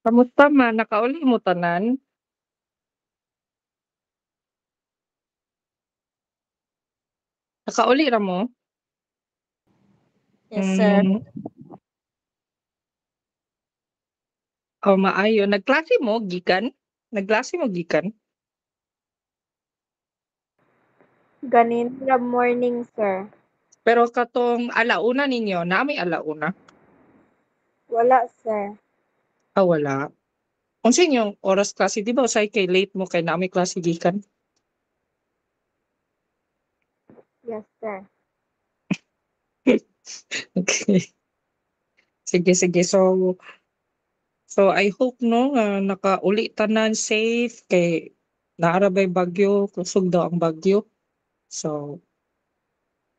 Kamusta man? Nakauli mo tanan? Nakauli ra mo? Yes, sir. Oh, maayo. Nagklase mo gikan? Nagklase mo gikan? Ganin ra morning, sir. Pero katong alauna ninyo, nami alauna? Wala, sir. Ah, wala. Unsa inyong oras klase? Di ba usay kay late mo kay nami klase gikan? Yes, sir. Okay. Sige, sige. So I hope no nga nakauli tanan safe kay naara bay bagyo, kusog daw ang bagyo. So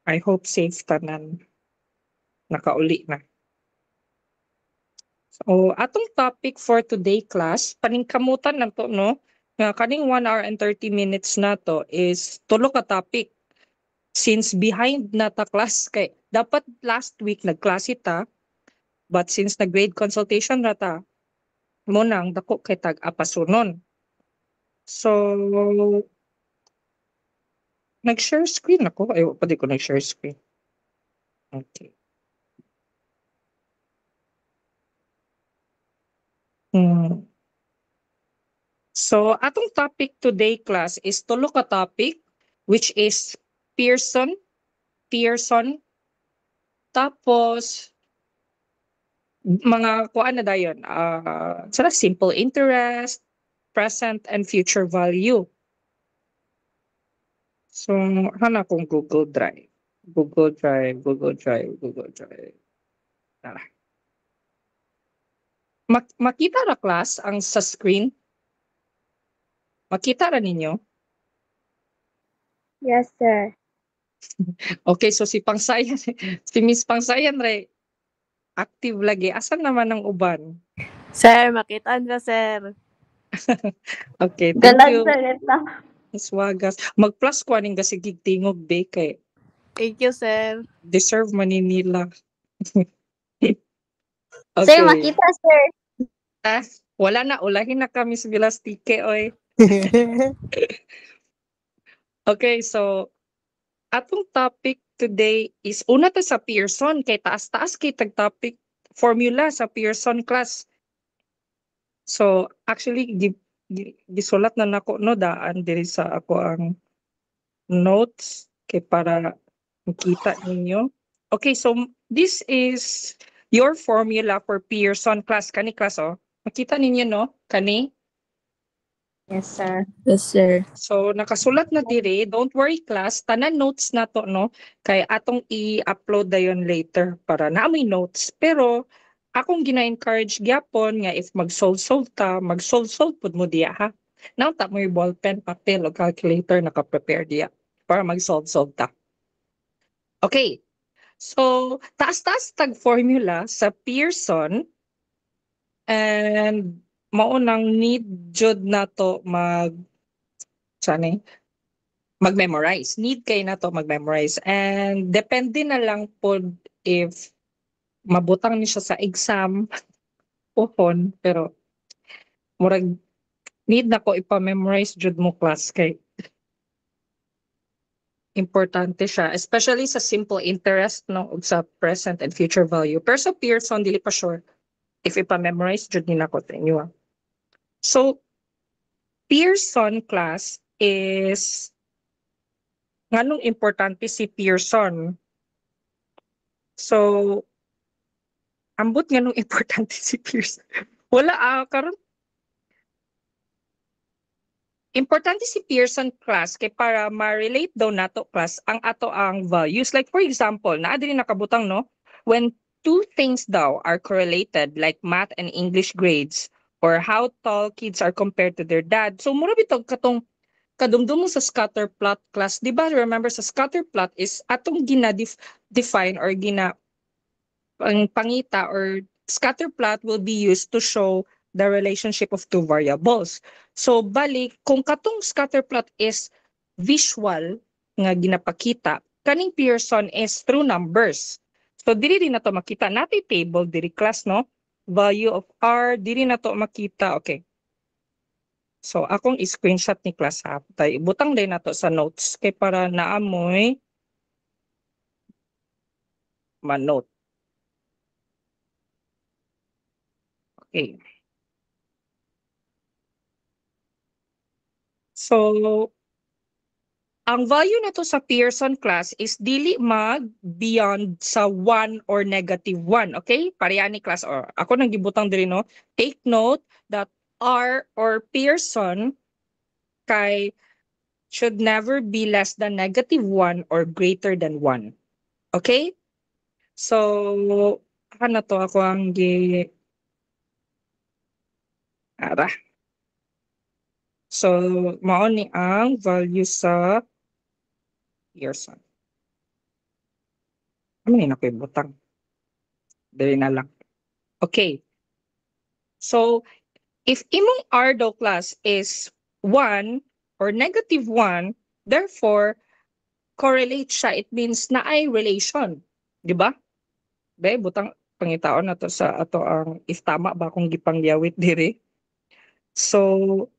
I hope safe tanan nakauli na. So atong topic for today class, paningkamutan na to no, nga kaning 1 hour and 30 minutes na to is tulo ka topic. Since behind na ta class kay dapat last week nagklase ta, but since nag-grade consultation na ta, mo nang dako kay tag-apasunon. So nag-share screen ako. Ay, pa di ko nag-share screen. Okay. Hmm. So atong topic today class is tulo ka topic which is Pearson, Pearson, tapos mga kuan na dayon, sila simple interest, present and future value. So hana kong Google Drive. Google Drive, Google Drive, Google Drive. Tara. Makita ra class ang sa screen? Makita ra ninyo? Yes, sir. Okay, so si Pangsayan, si Miss Pangsayan re active lagi. Asan naman ang uban? Sir, makitaan ka, sir. Okay, thank Galan, you. sir. Ito. Miss Wagas. Mag-plus ko aning gasigig tingog be kay Thank you, sir. deserve man ni nila. Sir, Okay. makita, sir. Wala na, ulahin na kami sa Bilastike, oy. Okay, so atong topic today is una to sa Pearson kay taas-taas kay tag topic formula sa Pearson class. So actually gisulat na nako no daan diri sa ako ang notes kay para makita ninyo. Okay, so this is your formula for Pearson class. Kani class, oh. Makita ninyo, no? Kani? Yes, sir. Yes, sir. So, nakasulat na diri. Don't worry, class. Tanan notes na to, no? Kay atong i-upload na yun later para na may notes. Pero, akong gina-encourage gyapon nga if mag-solve-solve ta, mag-solve-solve pud mo diya, ha? Now, ta mo yung ballpen, papel, o calculator naka-prepare diya para mag-solve-solve ta. Okay. So, taas-taas tag formula sa Pearson and maunang need jud nato mag-memorize. Need kay nato mag-memorize and depende na lang po if mabutang ni siya sa exam pohon pero murag need na ko ipa-memorize jud mo class kay importante siya, especially sa simple interest no ug sa present and future value. Pero sa Pearson dili pa sure if ipa-memorize jud ni nako sa inyo. So Pearson class is nganong importante si Pearson. So ambot nganong importante si Pearson. Wala karon importante si Pearson class kay para ma-relate daw nato class ang ato ang values. Like for example, naa diri nakabutang no, when two things daw are correlated like math and English grades or how tall kids are compared to their dad. So mura bitog katong kadumdum mo sa scatter plot class, di ba? Remember sa scatter plot is atong define or pangita or scatter plot will be used to show the relationship of two variables. So balik kung katong scatter plot is visual nga ginapakita, kaning Pearson is through numbers. So diri din na to makita natin table diri class no. Value of R diri na to makita. Okay. So akong screenshot ni class ha. Tay butang din na to sa notes kay para naamoy manote. Okay. So ang value na to sa Pearson class is dili mag beyond sa 1 or -1. Okay? Pareha ni class or ako nang gibutang diri no. Take note that R or Pearson kay should never be less than -1 or greater than 1. Okay? So ano to ako ang ara. So mao ni ang value sa Pearson. Ano ni na ko'y butang? Dili na lang. Okay. So, if imong R daw class is 1 or -1, therefore, correlate siya. It means na ay relation. Di ba? Be, butang pangitaon na to sa ato ang if tama ba kung gipangyawit diri. So,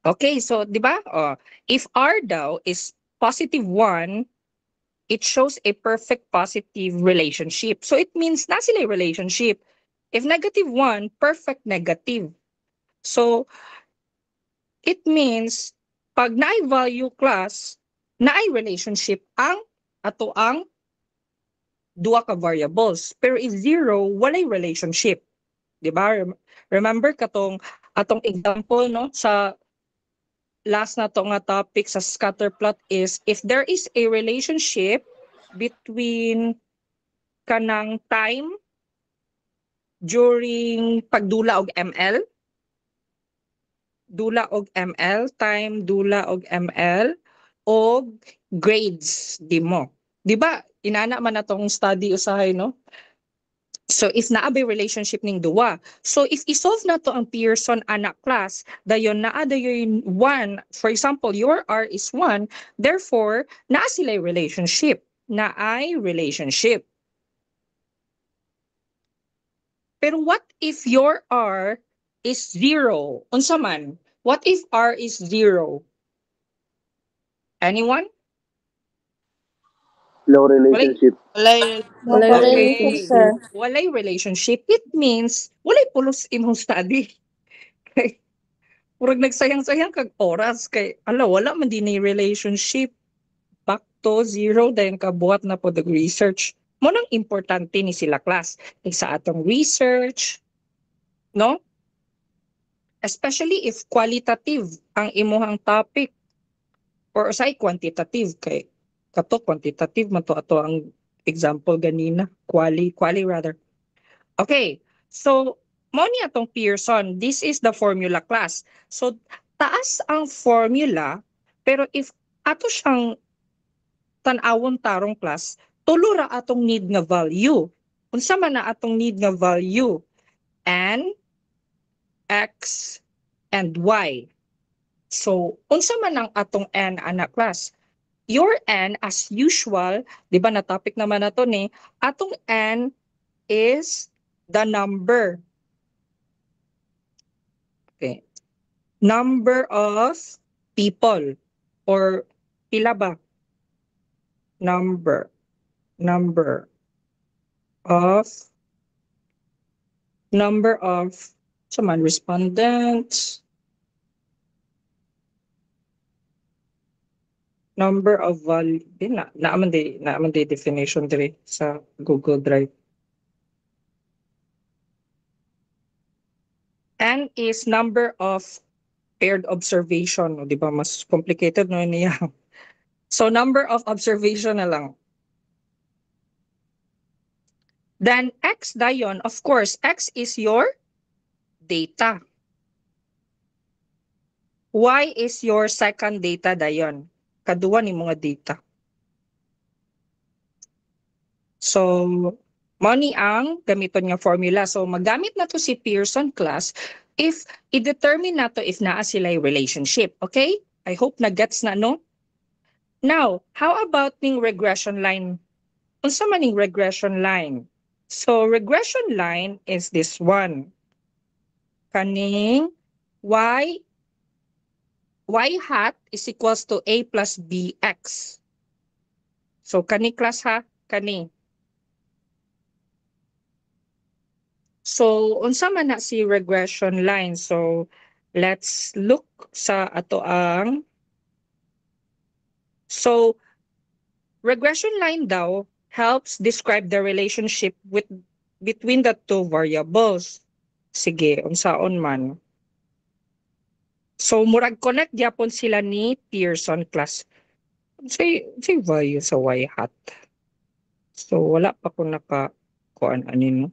okay. So, di ba? If R daw is +1, it shows a perfect positive relationship. So, it means na sila yung relationship. If -1, perfect negative. So, it means pag naay value class, naay relationship ang ato ang duha ka variables. Pero if 0, walay relationship. Di ba? Remember katong atong example no sa last na to nga topic sa scatter plot is if there is a relationship between kanang time during pagdula og ML, dula og ML, time dula og ML, og grades di mo. Di ba? Inana man natong study usahay, no? So, if naabay relationship ning duwa. So, if isolve na to ang Pearson anak class, dayon naa dayon 1, for example, your R is 1, therefore, naa sila relationship. Naay relationship. Pero what if your R is 0? Unsa man? What if R is 0? Anyone? Low relationship. Walay Walay Okay. relationship, sir. Walay relationship. It means walay pulos imong study. Kay murag nagsayang-sayang kag oras kay ala wala man din ni relationship. Back to 0 dayon kabuhat na po the research. Mo nang importante ni sila class kay sa atong research, no? Especially if qualitative ang imuhang topic or say quantitative kay kato quantitative man to ato ang example ganina, quali rather. Okay, so mo ni atong Pearson, this is the formula class. So taas ang formula, pero if ato siyang tan-awon tarong class, tulo ra atong need nga value. Unsa man na atong need nga value? N, X, and Y. So, unsa man ang atong N anak class? Your N, as usual, di ba na topic naman na to ni, atong N is the number. Okay. Number of people or pila ba? Number of saman respondents, number of value naaman di definition diri sa Google Drive. N is number of paired observation, di ba mas complicated no niya. So number of observation na lang. Then X dayon, of course, X is your data. Y is your second data dayon. Kaduwa ni mga data. So, money ang gamiton nga formula. So, magamit na to si Pearson class if i-determine na to if naa sila yung relationship. Okay? I hope na gets na, no? Now, how about ning regression line? unsa man ning regression line? So regression line is this one. Kaning y hat is equals to a plus bx. So kani class ha, kani. So unsa man na si regression line? So let's look sa ato ang so regression line daw helps describe the relationship between the two variables. Sige, unsaon man. So murag connect gyapon sila ni Pearson class. Say value sa y hat. So wala pa ko kuan anin no.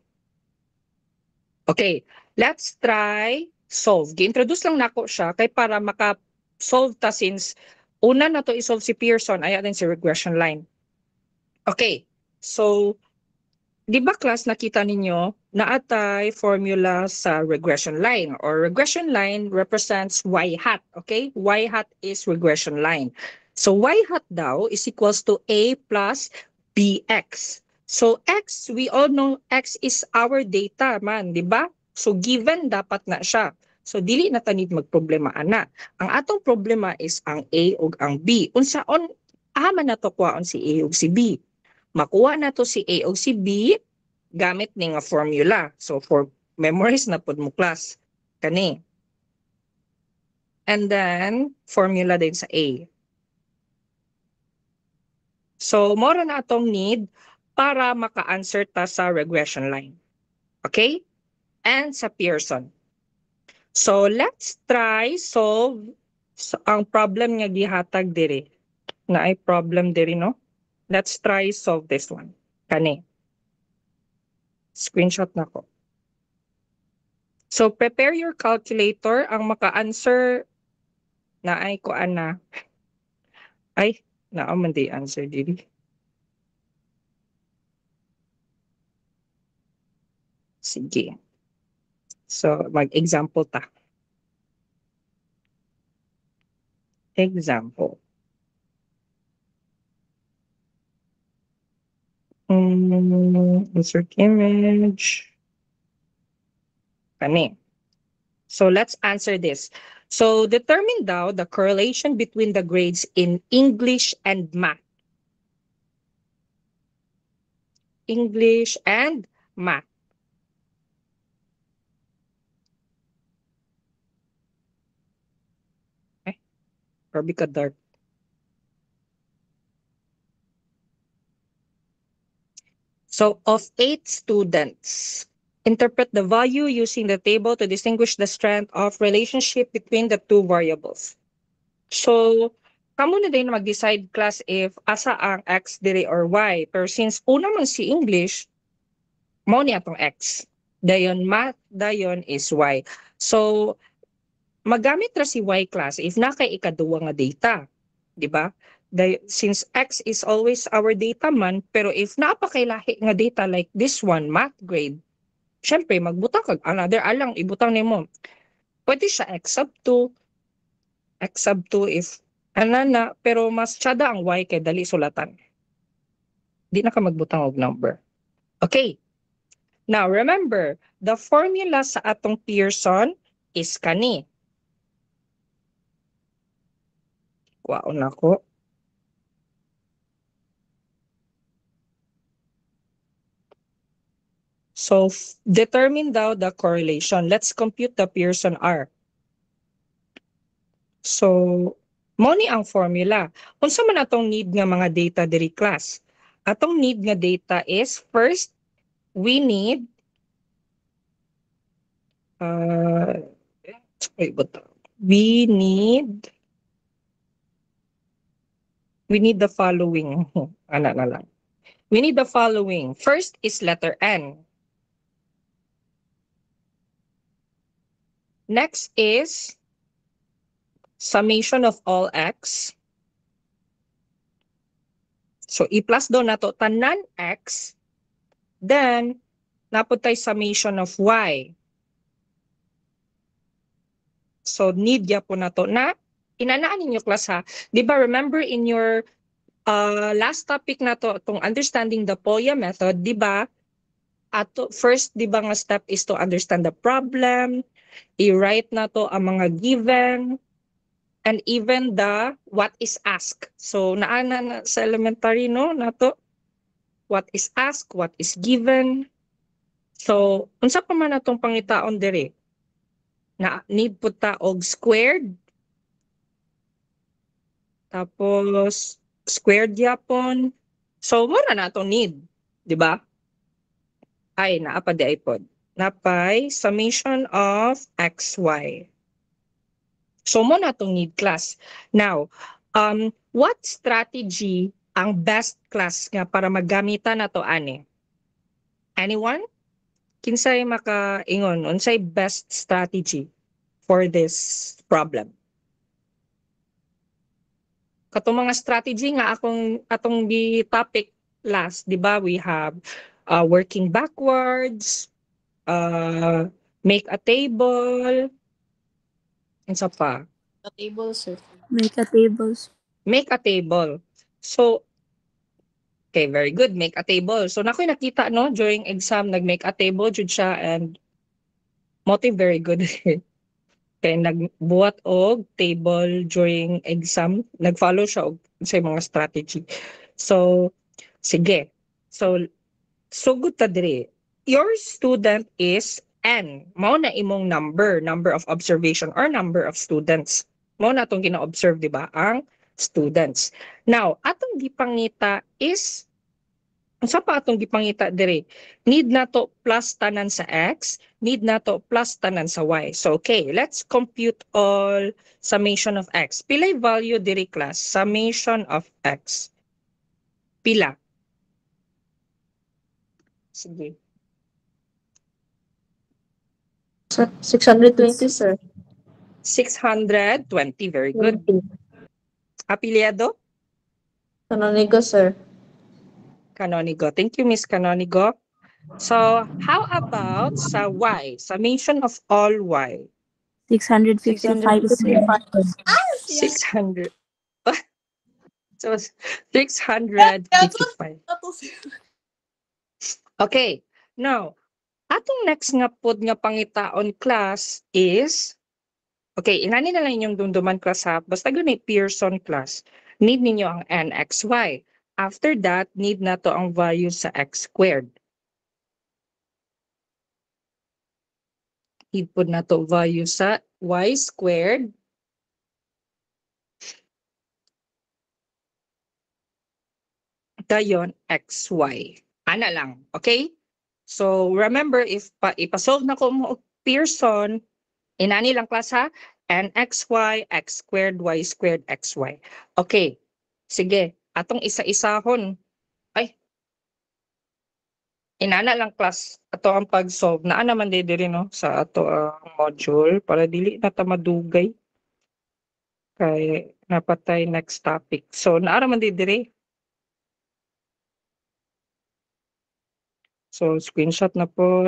Okay, let's try solve. Gi-introduce lang nako siya kay para maka-solve ta since una na to i-solve si Pearson ay din si regression line. Okay, so di ba class nakita ninyo naatay formula sa regression line or regression line represents y hat, okay? Y hat is regression line. So y hat daw is equals to a plus bx. So x, we all know x is our data man, di ba? So given dapat na siya. So dili na tanid magproblema ana. Ang atong problema is ang a ug ang b. Unsaon man na to kuwaon si a ug si b. Makuha na to si a ug si b gamit ni nga formula. So for memorize na pod mo class kani. And then formula din sa a. So mora na atong need para maka-answer ta sa regression line. Okay? And sa Pearson. So let's try solve ang problem nga gihatag diri. Na ay problem diri no? Let's try solve this one. Kani. Screenshot na ko. So prepare your calculator. Ang maka-answer na ay kuan na. Ay, man di answer diri. Sige. So mag-example ta. Example. Insert image. Kani. So let's answer this. So determine daw the correlation between the grades in English and math. English and math. Grabe ka dark. So of 8 students, interpret the value using the table to distinguish the strength of relationship between the two variables. So, kamo na din mag-decide class if asa ang x diri or y. Pero since una man si English, mao ni atong x. Dayon math, dayon is y. So, magamit ra si y class if na kay ikaduwa nga data, di ba? Since x is always our data man, pero if napakailahi nga data like this one, math grade, syempre magbutang kag another alang ibutang nimo. Pwede siya x sub 2 if na, pero mas tsada ang y kay dali sulatan. Di na ka magbutang og number. Okay. Now remember, the formula sa atong Pearson is kani. Kuwaon ako. So determine daw the correlation. Let's compute the Pearson R. So mo ni ang formula. Unsa man atong need nga mga data diri class? Atong need nga data is first we need we need the following. Ana na lang. We need the following. First is letter N. Next is summation of all x. So i-plus do nato tanan x. Then napod tay summation of y. So need ya po nato na inanaan ninyo class ha. Di ba remember in your last topic na to, itong understanding the POYA method, di ba? Ato, first, di ba nga step is to understand the problem, i-write na to ang mga given, and even the what is asked. So, naana na sa elementary, no, na to, what is asked, what is given. So, unsa pa man atong pangitaon dire? Na need po ta og squared, tapos squared yapon. So, mura na to need, di ba? Ay, naapa di iPod. Napay summation of xy. So, mo na tong need class. Now, what strategy ang best class nga para maggamitan na to ani? Anyone? Kinsay makaingon unsay best strategy for this problem? Katong mga strategy nga atong di topic last, di ba? We have working backwards, make a table, and sa pa. A table, sir. Make a tables. Make a table. So, okay, very good. Make a table. So, nakoy nakita, no, during exam, nag-make a table, jud siya, and motive very good. Kaya nagbuhat og table during exam. Nag-follow siya og sa mga strategy. So, sige. So, sugod ta diri. Your student is N. Mao na imong number of observation or number of students. Mao na itong gina-observe, di ba? Ang students. Now, atong gipangita is unsa pa atong gipangita diri? Need nato plus tanan sa x, need nato plus tanan sa y. So okay, let's compute all summation of x. Pilay value diri class? Summation of x. Pila? Sige. 620, sir. 620, very good. Apelyado? Canonigo, sir. Canonigo. Thank you, Miss Canonigo. So, how about sa y? Summation of all y. 655, sir. 600. So, 655. Okay. Now, atong next nga pod nga pangitaon class is, okay, inani na lang inyong dumduman class ha. Basta ganit Pearson class. Need ninyo ang nxy. After that, need na to ang value sa x squared. Need po na to value sa y squared. Dayon xy. Ana lang, okay? So remember, if ipasolve na ko mo og Pearson, inani lang class ha, nxy, x squared, y squared, xy. Okay, sige, atong isa-isahon. Ay, inana lang class, ato ang pag-solve. Naa naman diri no, sa ato ang module, para dili na ta madugay. Kay napatay next topic. So, naa naman diri. So, screenshot na po.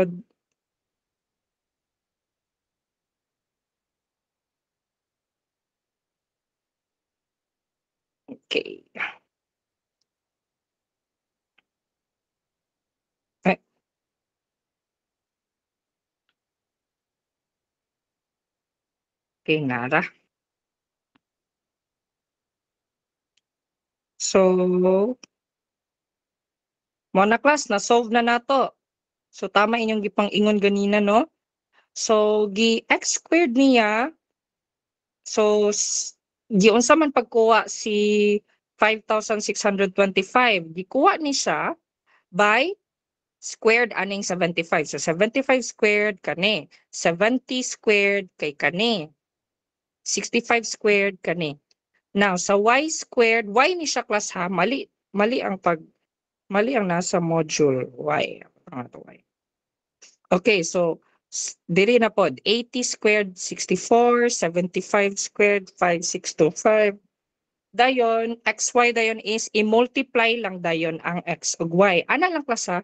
Okay. Okay, nara. So, mo na class, na-solve na nato. So, tama inyong gipang-ingon ganina, no? So, gi-x squared niya, so, giunsa man pagkuha si 5,625. Gikuha ni siya by squared aning 75. So, 75 squared kani. 70 squared kay kani. 65 squared kani. Now, sa y squared, y ni siya class ha, mali ang nasa module y. Y. Okay, so diri na pod 80 squared 64, 75 squared 5625. Dayon xy dayon is i-multiply lang dayon ang x ug y. Ana lang klasa,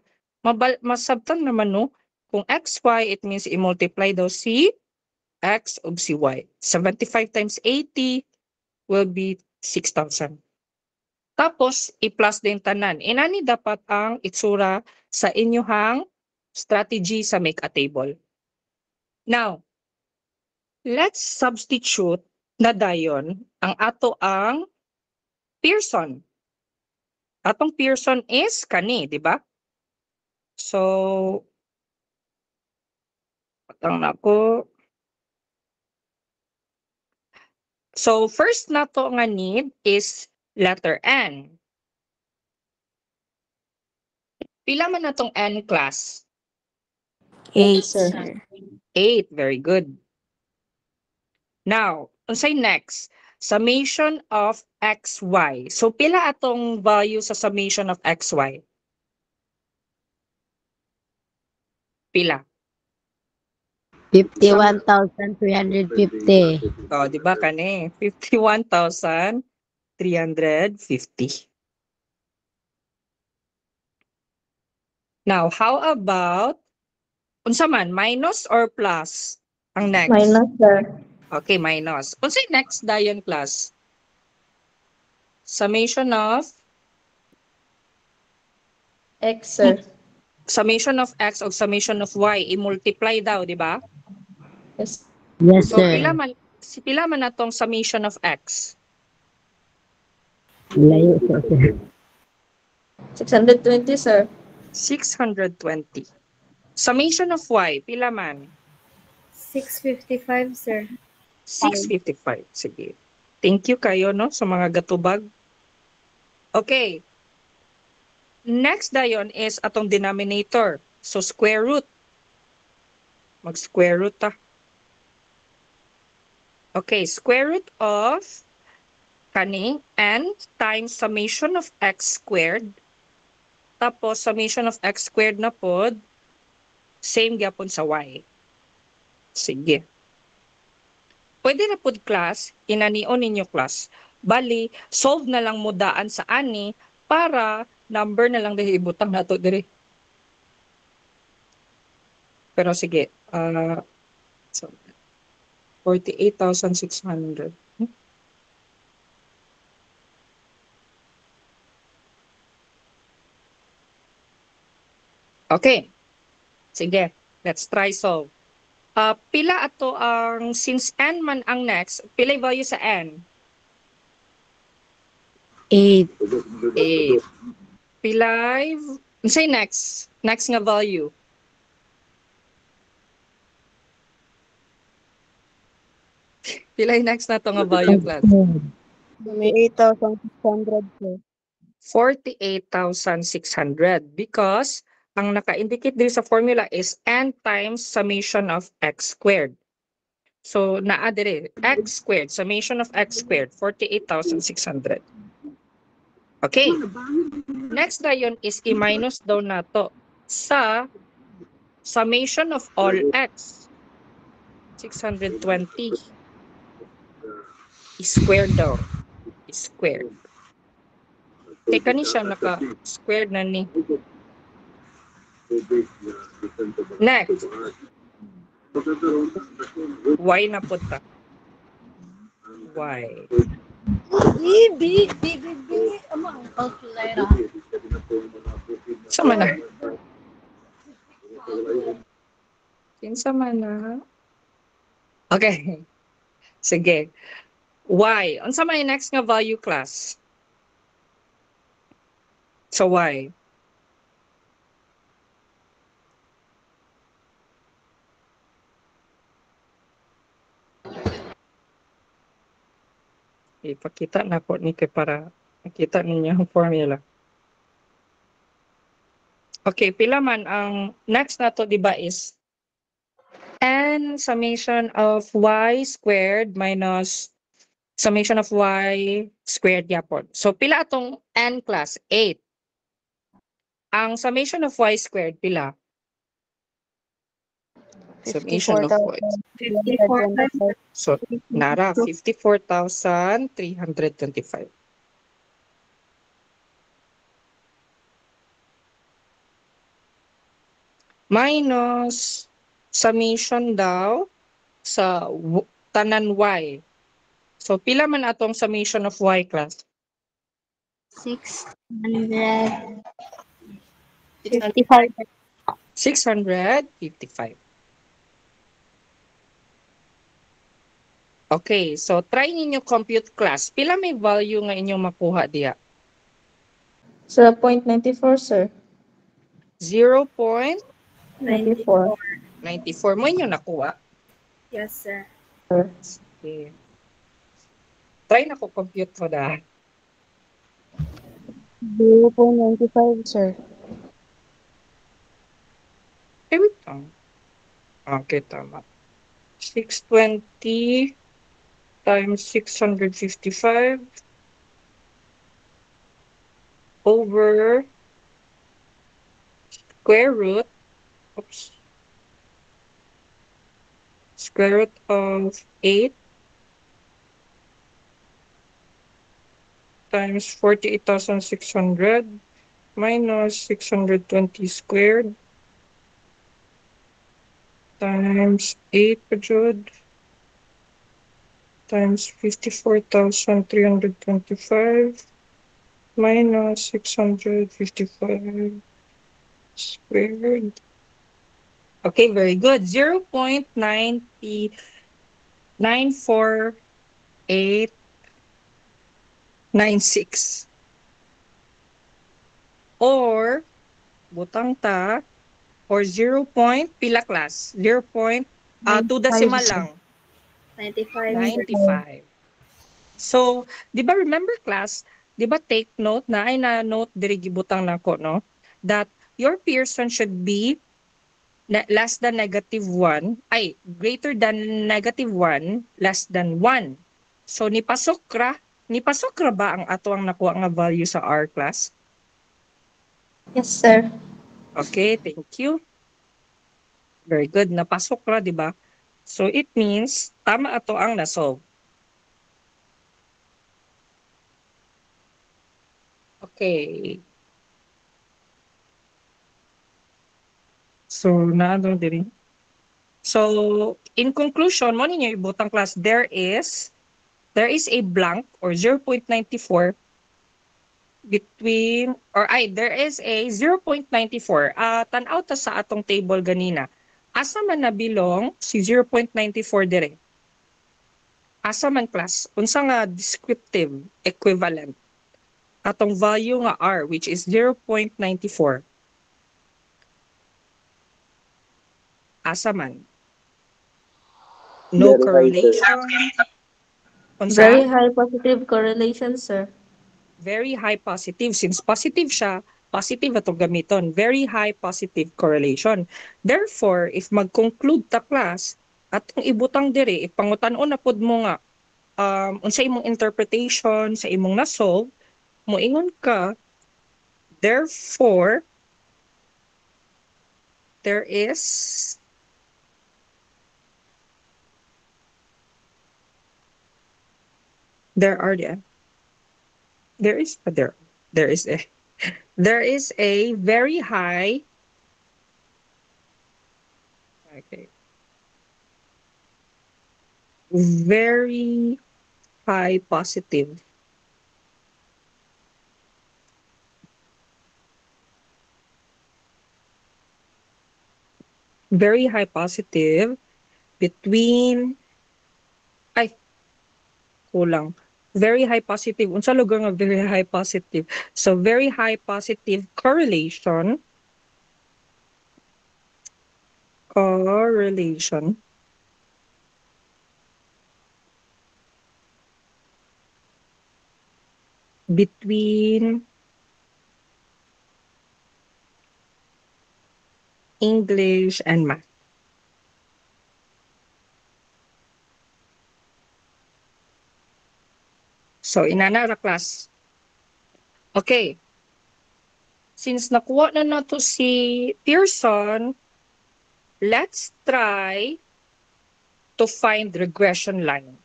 masabtan naman no. Kung xy, it means i-multiply daw si x ug si y. 75 times 80 will be 6,000. Tapos, i-plus din tanan. Inani dapat ang itsura sa inyuhang strategy sa make a table. Now, let's substitute na dayon ang ato ang Pearson. Atong Pearson is kani, di ba? So, patang na ko. So, first na to nga need is letter N. Pila man na tong N class? 8, sir. sir. 8. Very good. Now, unsay next? Summation of xy. So, pila atong value sa summation of xy? Pila? 51,350. O, di ba kani? 51,350. Now, how about, unsa man, minus or plus? Ang next. Minus, sir. Okay, minus. Unsay next dayon class? Summation of X, sir. x o summation of y i-multiply daw, di ba? Yes. Yes, So sir. pila man natong summation of x? Layo po, sir. 620, sir. 620. Summation of y, pila man? 655, sir. 655. Sige. Thank you kayo, no, sa mga gatubag. Okay. Next dayon is atong denominator. So, square root. Mag-square root ta. Okay, square root of kani n times summation of x squared. Tapos, summation of x squared na pod, same gyapon sa y. Sige. Pwede na pod class, inanion ninyo class. Bali, solve na lang mo daan sa ani para number na lang dahil ibutang nato diri. Pero sige, so 48,600. Okay. Sige, let's try solve. Pila ato ang, since n man ang next, pila yung value sa n? 8. 8. Pilay, say next. Next nga value. Pilay next na to nga value class. May 8,600, sir. 48,600 because ang naka-indicate din sa formula is n times summation of x squared. So, naa dire, x squared, summation of x squared, 48,600. Okay. Next dayon is i-minus daw nato sa summation of all x. 620. I-squared daw. I-squared. Teka ni siya naka-squared na ni. Next. Y na punta. Y. Sama na. Kinsa man na. Okay. Sige. Y. Unsa may next nga value class? So Y. Ipakita na po ni kay para makita ninyo ang formula. Okay, pila man ang next na to, di ba, is n summation of y squared minus summation of y squared yapon. So pila atong n class? 8. Ang summation of y squared pila? Summation of y. 54,000. So nara 54,325. Minus summation daw sa tanan y. So pila man atong summation of y class? 655. 655. Okay, so try ninyo compute class. Pila may value nga inyong makuha diya? Sa 0.94, sir. 0.94 94. mo inyong nakuha. Yes, sir. Okay. Try na ko compute ko da. 0.95, sir. Eh, wait lang. Okay, tama. 620 times 655 over square root, oops, square root of 8 times 48,600 minus 620 squared times 8 pa jud times 54,325 minus 655 squared. Okay, very good. 0.994,896. Or, butang ta, or 0. Pila class? 0. 2 decimal lang. 95, sir. 95. So, di ba remember class, di ba take note na, ay na-note diri gibutang nako, no? That your Pearson should be less than -1, ay, greater than -1, less than 1. So, nipasok ra ba ang ato ang nakuha nga value sa R class? Yes, sir. Okay, thank you. Very good. Napasok ra, di ba? So, it means, tama ato ang nasolve. Okay. So, naano diri. So, in conclusion, mo ninyo ibutang class, there is a blank or 0.94 between, or ay, there is a 0.94. Tanaw ta sa atong table ganina. Asa man nabilong si 0.94 dire? Asa man class? Unsa nga descriptive equivalent? Atong value nga R, which is 0.94. Asa man? No correlation. Unsa? Very high positive correlation, sir. Very high positive. Since positive siya, positive atong gamiton. Very high positive correlation. Therefore, if mag-conclude ta class, atong ibutang dire, ipangutan-on na pod mo nga, unsa imong interpretation sa imong na-solve, moingon ka, therefore, there is there are the there is there is a there is a very high, okay, very high positive between, ay, kulang. Very high positive. Unsa lugar nga very high positive? So very high positive correlation between English and math. So inana ra class. Okay. Since nakuha na nato si Pearson, let's try to find regression line.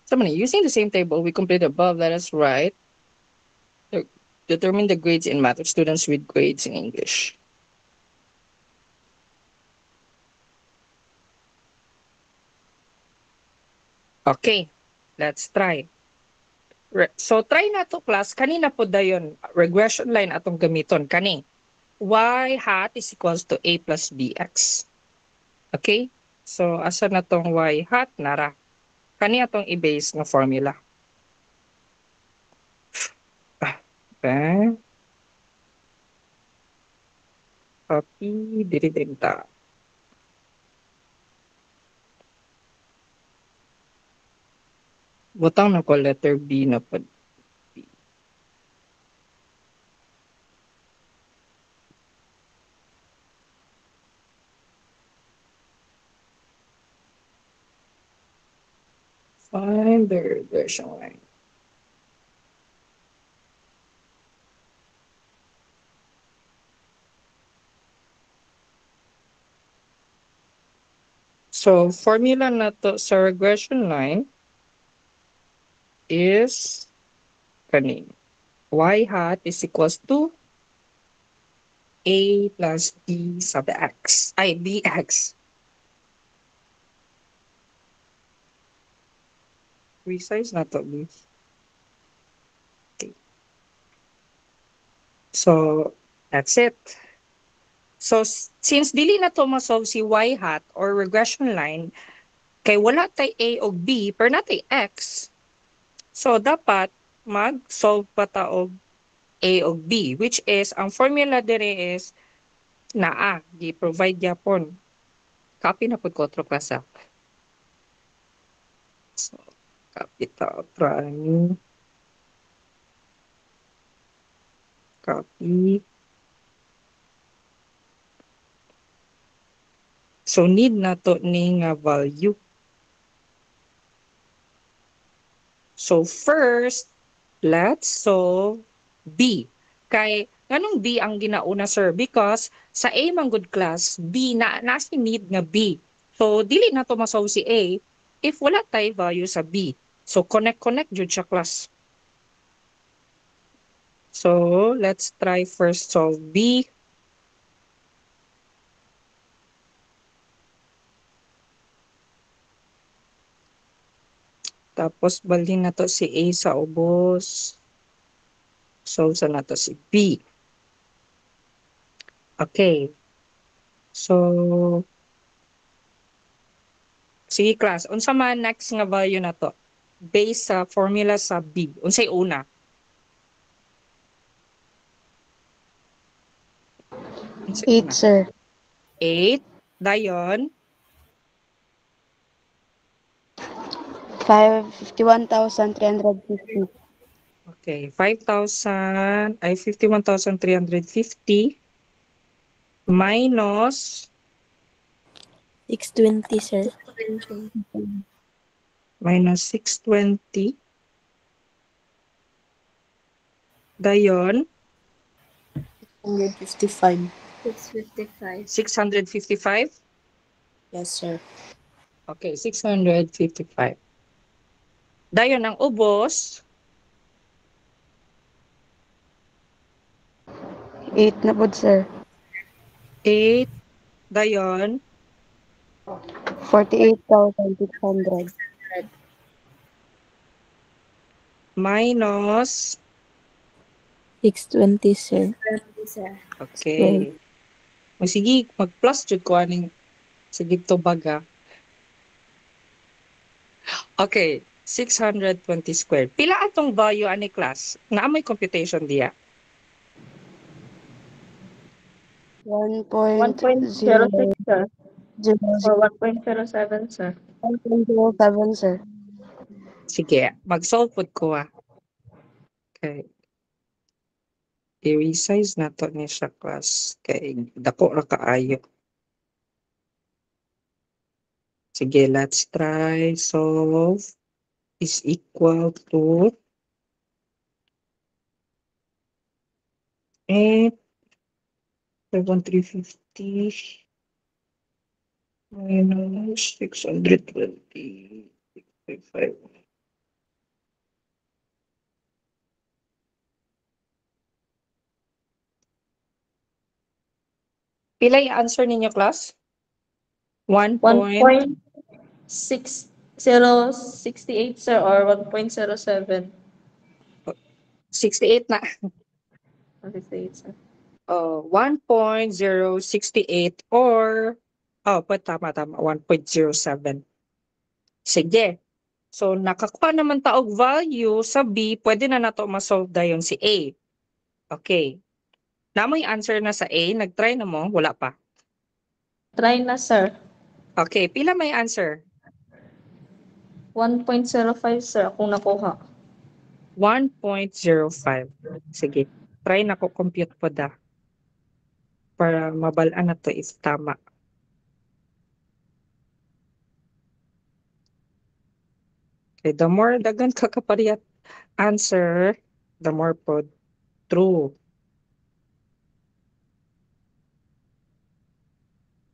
So using the same table we completed above, let us write, determine the grades in math of students with grades in English. Okay. let's try. So try na to class, kanina po dayon regression line atong gamiton kani. Y hat is equals to a plus bx. Okay? So asa na tong y hat nara. Kani atong i-base nga formula. Okay. Copy diri ta. Butang na ko letter B na po. Find the regression line. So, formula na to sa regression line is kani. Y hat is equals to a plus b sub x. Ay, bx. Resize na to, B. Okay. So, that's it. So, since dili na to masolve si y hat or regression line, kay wala tay a o b, pero natay x, so dapat mag-solve pa ta og a o b, which is, ang formula dire is, naa, gi-provide yapon. Copy na po ko otro klasa. So, capital prime. Copy. So, need na to ni nga value. So, first, let's solve B. Kay, ganong B ang ginauna, sir? Because sa A man good class, B na nasi need nga B. So, dili na to masolve si A if wala tay value sa B. So, connect jud siya class. So, let's try first solve B. Tapos, balhin na to si A sa ubos. Solve sa na to si B. Okay. So, sige class, unsa man next nga value na to? Based sa formula sa B. Unsay una? 8, sir. 8. Dayon, 51,350. okay, 5,000, ay 51,350 minus 620, sir. 20. minus 620. Dayon, 155. 655. 655. Yes, sir. Okay, 655. Dayon ang ubos, 8 na po, sir. 8. Dayon, 48,600. minus, 620, sir. 20, sir. okay. O sige, mag-plus jud ko aning sige to baga. Okay, 620 squared. Pila atong value ani class? Naa may computation diya. 1.06, 1.007, sir. Or 1.07, sir. 1.07, sir. Sige, mag-solve pod ko ah. Okay. I-resize na to ni siya class. Kay dako ra kaayo. Sige, let's try solve is equal to 8 7,350 minus 620 5. Pila yung answer ninyo, class? 1 point. 1.6 0.68 sir or 1.07. 68 na. 68 sir. 1.068 or tama 1.07. Sige. So nakakuha naman taog value sa B, pwede na nato ma-solve dayon si A. Okay. Namoy answer na sa A, nagtry na mo, wala pa. Try na sir. Okay, pila may answer? 1.05 sir kung nakuha. 1.05. Sige. Try na ko compute po da. Para mabalaan na to if tama. Okay, the more dagan ka kapariyat answer, the more po true.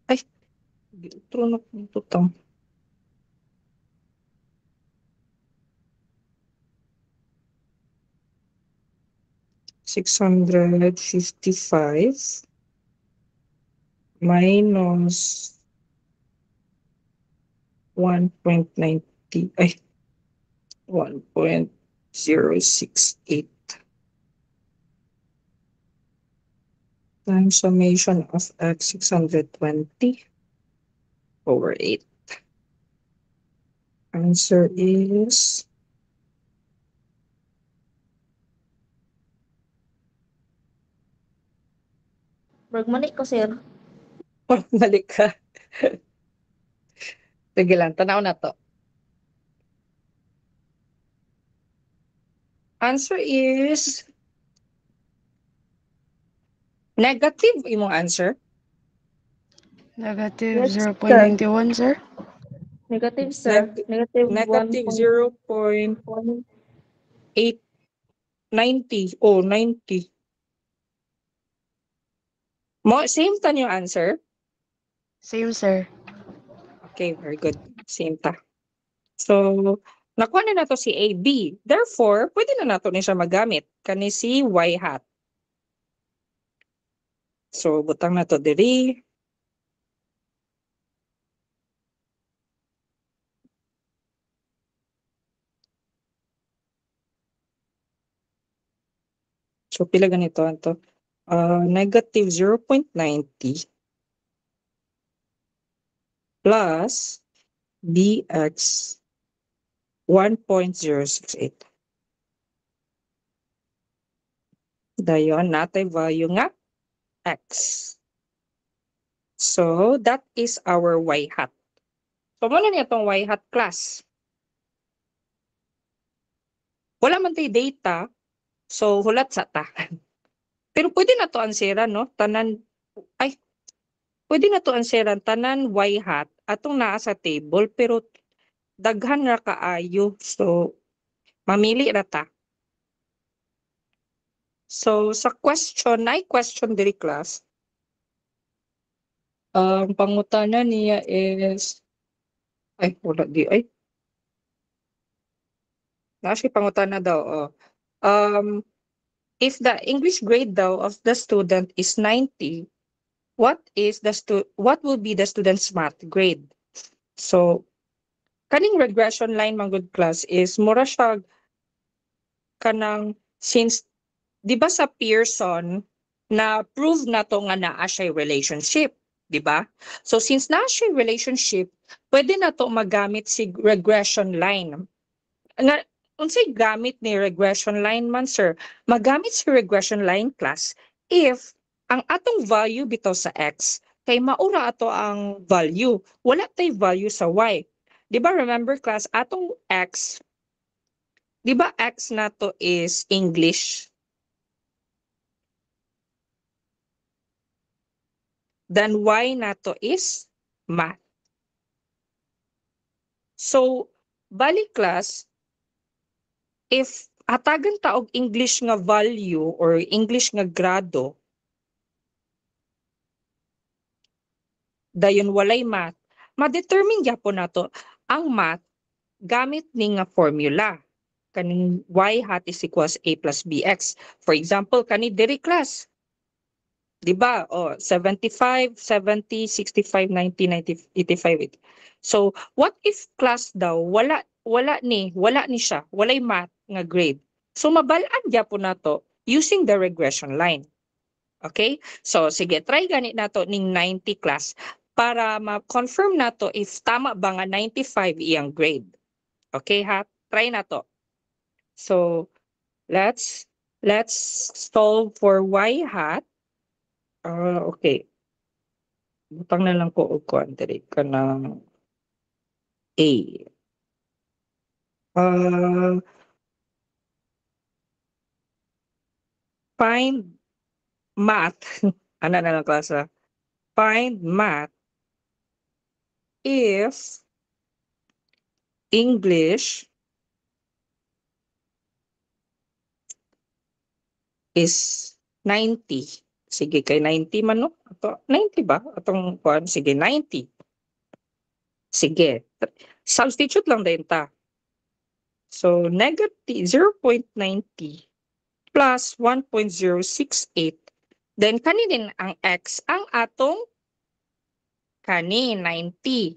Ay, true na po ito. $655 minus 1.90 ay 1.068 times summation of x 620 over 8. Answer is Bergmanik ko sir. mali ka. Sige lang, tanaw na to. Answer is negative imong answer. Negative Yes, 0.91, sir. Negative sir. Negative Negative 1.1. 0.890 o 90. Same tan yung answer? Same, sir. Okay, very good. Same ta. So, nakuha na nato si A, B. Therefore, pwede na nato ni siya magamit. Kani si Y hat. So, butang na to diri. So, pila ganito anto? Negative 0.90 plus BX 1.068. Dayon, natay value nga X. So, that is our Y hat. So, muna niya itong Y hat class. Wala man tayo data, so hulat sa ta. Pero pwede na to answeran, no? Pwede na to answeran, tanan Y hat, atong naa sa table, pero daghan ra kaayo. So, mamili ra ta. So, sa question, ay question diri class. Ang pangutana niya is, wala di, nasi pangutana daw, if the English grade daw of the student is 90, what will be the student's math grade? So, kaning regression line mga good class is mura siya kanang since di ba sa Pearson na prove na to nga naa siya relationship, di ba? So since naa siya relationship, pwede na to magamit si regression line. Nga unsay gamit ni regression line man sir? Magamit si regression line class if ang atong value bitaw sa x kay maura ato ang value, wala tay value sa y. Di ba remember class, atong x, di ba x na to is English? Then y na to is math. So, balik class, if hatagan ta og English nga value or English nga grado, dayon walay math, ma-determine gyapon nato ang math gamit ni nga formula. Kaning y hat is equals a plus bx. For example, kani diri class. Di ba? O, 75, 70, 65, 90, 90, 85. So, what if class daw, wala ni siya, walay math nga grade. So, mabalaan gyapon nato using the regression line. Okay? So, sige, try ganit nato ning 90 class para ma-confirm nato if tama ba nga 95 iyang grade. Okay ha? Try nato. So, let's solve for y hat. Okay. Butang na lang ko og kuan diri kanang A. Find math. Ano na lang klasa? Find math if English is 90. Sige, kay 90 man no? Ato, 90 ba? Atong kuan, sige, 90. Sige. Substitute lang din ta. So, negative 0.90 plus 1.068. Then, kani din ang x, ang atong kani, 90.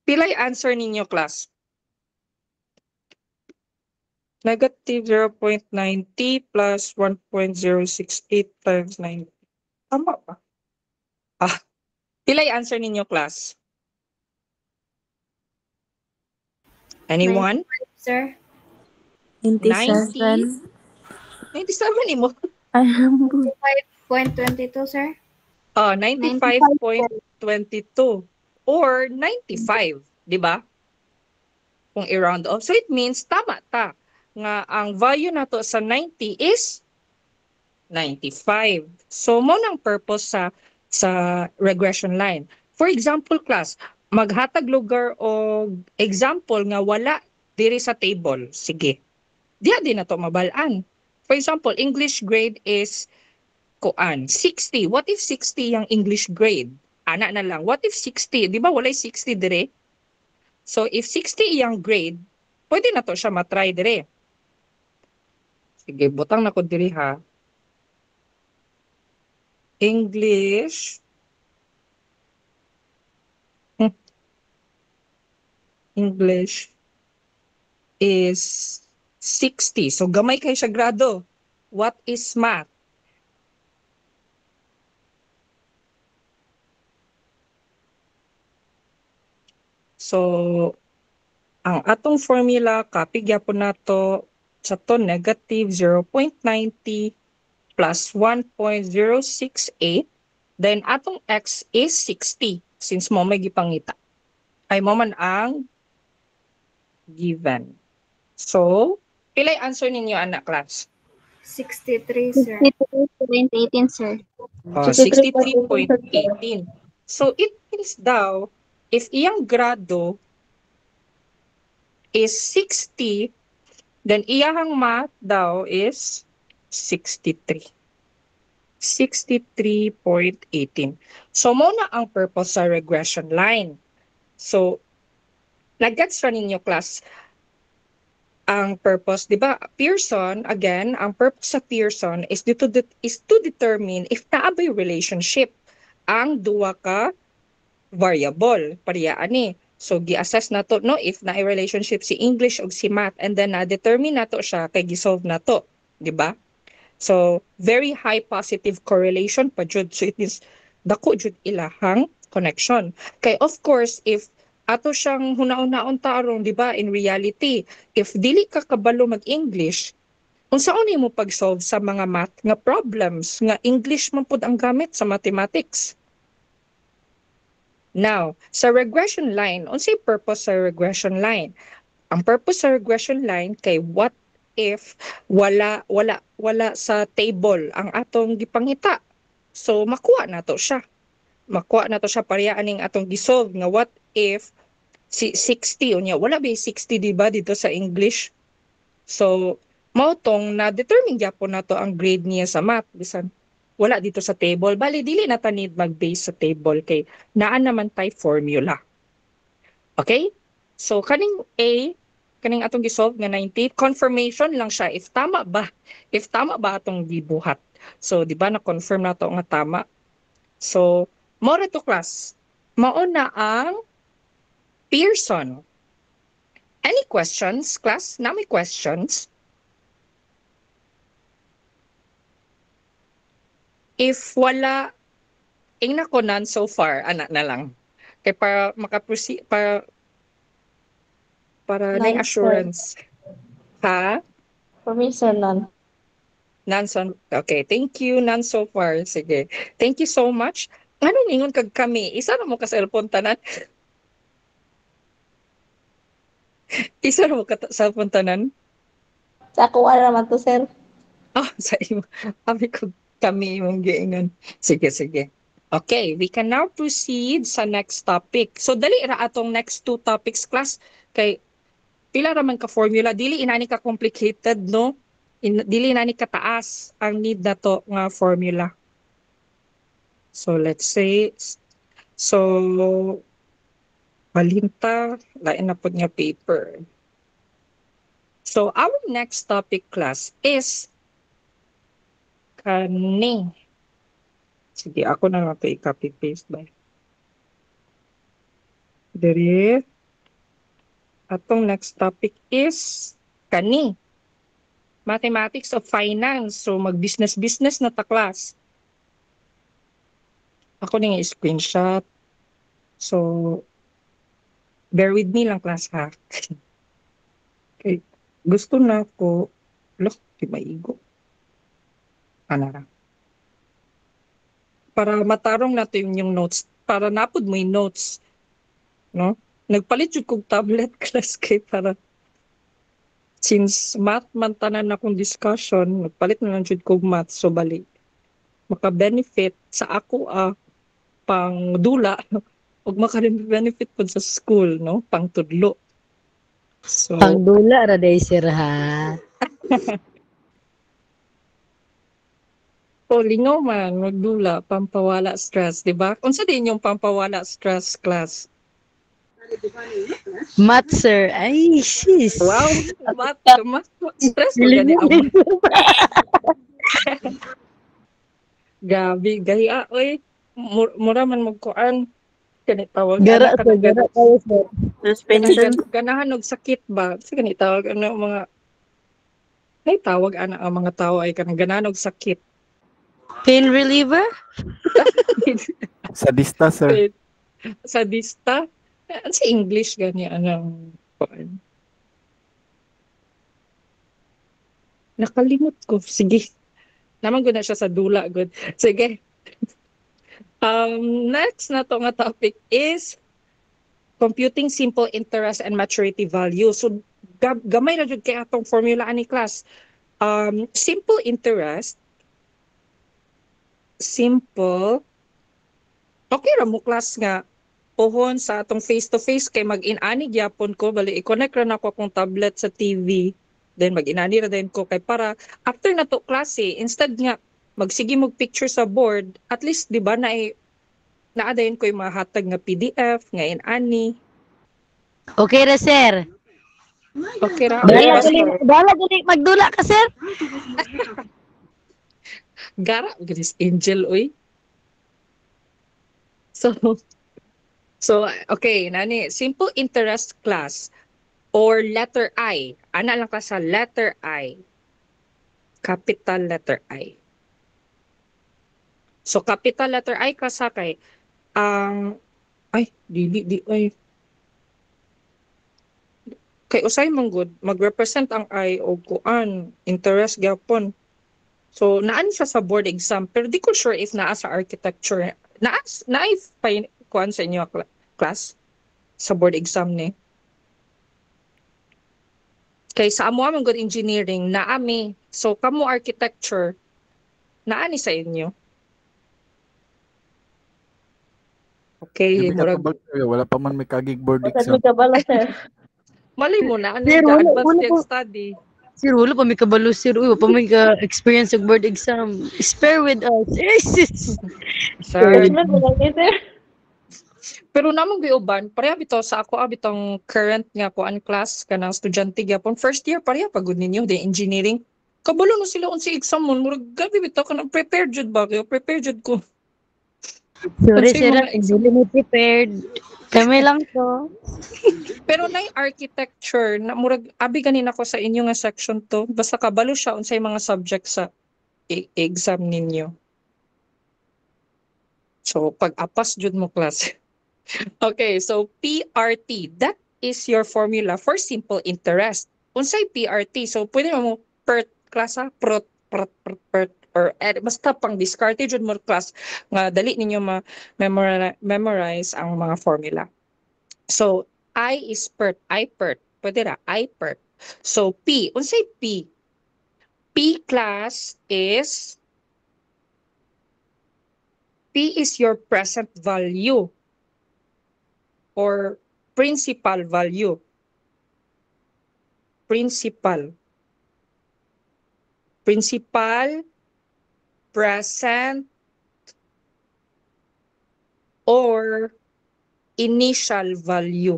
Pilay answer ninyo, class? Negative 0.90 plus 1.068 times 90. Tama ba? Pilay answer ninyo, class? Anyone? Sir. 97. 97 mo. 5.22, sir. 95.22 or 95, di ba? Kung i-round off. So it means tama ta nga ang value nato sa 90 is 95. So mo nang purpose sa regression line. For example, class, maghatag lugar o example nga wala diri sa table. Sige. Diya din na to mabalaan. For example, English grade is kuan 60. What if 60 yung English grade? Ana na lang. What if 60? Di ba walay 60 dire? So if 60 yung grade, pwede na to siya matry dire. Sige, butang na ko diri ha. English English is 60. So gamay kay siya grado. What is math? So ang atong formula copy gyapon nato sa to negative 0.90 plus 1.068. Then atong x is 60 since mo may gipangita. Ay mo man ang given. So, pilay answer ninyo, anak class? 63, sir. 18, sir. 63.18. So, it means daw, if iyang grado is 60, then iyang math daw is 63. 63.18. So, muna ang purpose sa regression line. So, nag-gets ra ninyo, class, ang purpose, di ba? Pearson, again, ang purpose sa Pearson is to determine if naabay relationship ang duwa ka variable. Pariyaan ni. So, gi-assess na to, no? If na relationship si English o si math, and then na-determine na to siya, kay gi-solve na to. Di ba? So, very high positive correlation pa jud. So, it means dako jud ilahang connection. Kay of course, if ato siyang hunaon-naon tarong, di ba, in reality, if dili ka kabalo mag-English, unsaon nimo pag-solve sa mga math nga problems nga English man pud ang gamit sa mathematics. Now, sa regression line, unsay purpose sa regression line? Ang purpose sa regression line kay what if wala sa table ang atong gipangita. So makuha na to siya. Makuha na to siya parehaan ning atong gisolve nga what if si 60 unya wala ba 60 di ba dito sa English. So mao tong na determine gyapon nato ang grade niya sa math bisan wala dito sa table. Bali dili na ta need mag-base sa table kay naa naman tay formula. Okay? So kaning A kaning atong gisolve nga 90, confirmation lang siya if tama ba atong gibuhat. So di ba na confirm na to nga tama. So more to class, mao na ang Pearson. Any questions, class? Na may questions? If wala, ingna ko none so far, ana na lang. Kaya para makaproceed, para None, na sir. assurance. Ha? For me, sir, none. None so, okay, thank you, none so far. Sige. Thank you so much. Ano ningon kag kami? Isa na mo ka cellphone tanan? Isa na mo ka cellphone tanan? Sa ako, ano naman to, sir? Sa imo. Sabi ko kami mong giingon. Sige, sige. Okay, we can now proceed sa next topic. So dali ra atong next two topics, class, kay pila ra man ka formula, dili inani ka complicated, no? Dili inani ka taas ang need na to nga formula. So let's say, so balinta, lain na po nga paper. So our next topic, class, is kani. Sige, ako na lang ito i-copy-paste ba? Dere. Atong next topic is kani. Mathematics of Finance. So mag-business-business na ta, class. Ako na yung screenshot. So, bear with me lang, class, ha? Okay. Gusto na ko. Look, di maigo. Anara. Para matarong natin yung notes. Para napod mo yung notes. No? Nagpalit yung kong tablet, class, kay para since math man tanan akong discussion, nagpalit na lang jud kog math, so bali maka-benefit sa ako pang dula ug maka-benefit pud sa school, no, pang tudlo. So Pangdula ra day sir ha. lingaw man magdula pampawala stress, di ba? Unsa din yung pampawala stress, class? Math sir. Ay, sis. Wow, math stress ko gani ang gabi gahi oy mura man magkuan kani tawag Gara sir, gara kayo sir. Suspension. ganahan og sakit ba sa kani tawag ano mga ay tawag ana ang mga tao ay kanang ganahan og sakit. Pain reliever? Sadista, sir. Sadista sa English gani anong kuan. Nakalimot ko. Sige. Naman ko na siya sa dula. Good. Sige. Next na to nga topic is computing simple interest and maturity value. So, gamay na jud kay atong formula ani, class. Simple interest. Simple. Okay ra mo, class, nga pohon sa atong face-to-face kay mag-inani gyapon ko. Bali, i-connect ra na ko akong tablet sa TV. Then mag-inani ra din ko kay para after na to klase, instead nga magsige mog picture sa board, at least di ba naadayon ko yung mahatag nga PDF nga inani. Okay ra sir. Okay ra. Dala gali magdula ka sir. Gara guys, angel oy. So okay, nani simple interest class or letter I. Ana lang ka sa letter I. Capital letter I. So capital letter I ka sa kay ay kay usay man gud mag-represent ang I o kuan interest gyapon. So naan siya sa board exam pero di ko sure if naa sa architecture. Naay kuan sa inyo class sa board exam ni. Kay sa amo man gud engineering naami. So kamo architecture naani sa inyo. Okay, Hindi murag ka tabag, wala pa man may kagig board Bakit exam. may kabalo, sir? malay mo na ano Sir, ka wala advanced po. study. Sir, wala pa may kabalo sir. Uy, wala pa may ka-experience sa board exam. Spare with us. Eh, sis. Sir, Judgment mo lang, sir. Pero namang giuban, pareha bitaw sa ako bitong current nga kuan class kanang estudyante gyapon first year pareha pagud ninyo di engineering. Kabalo no sila unsa exam mo, murag gabi bitaw kanang prepared jud ba kayo? Prepared jud ko. Sorry, Unsay sir. mga Hindi exam? mo prepared. Kami lang to. Pero na architecture na murag abi ganin ako sa inyo nga section to basta kabalo siya unsay mga subject sa exam ninyo. So pag-apas jud mo klase. Okay, so PRT, that is your formula for simple interest. Unsay PRT? So pwede mo PERT klasa, PROT, PROT, PROT, PERT, or basta pang discarte jud mo class nga dali ninyo memorize ang mga formula. So I is PERT, I PERT. Pwede ra, I PERT. So P, unsay P? P class is P is your present value or principal value. Principal, present, or initial value.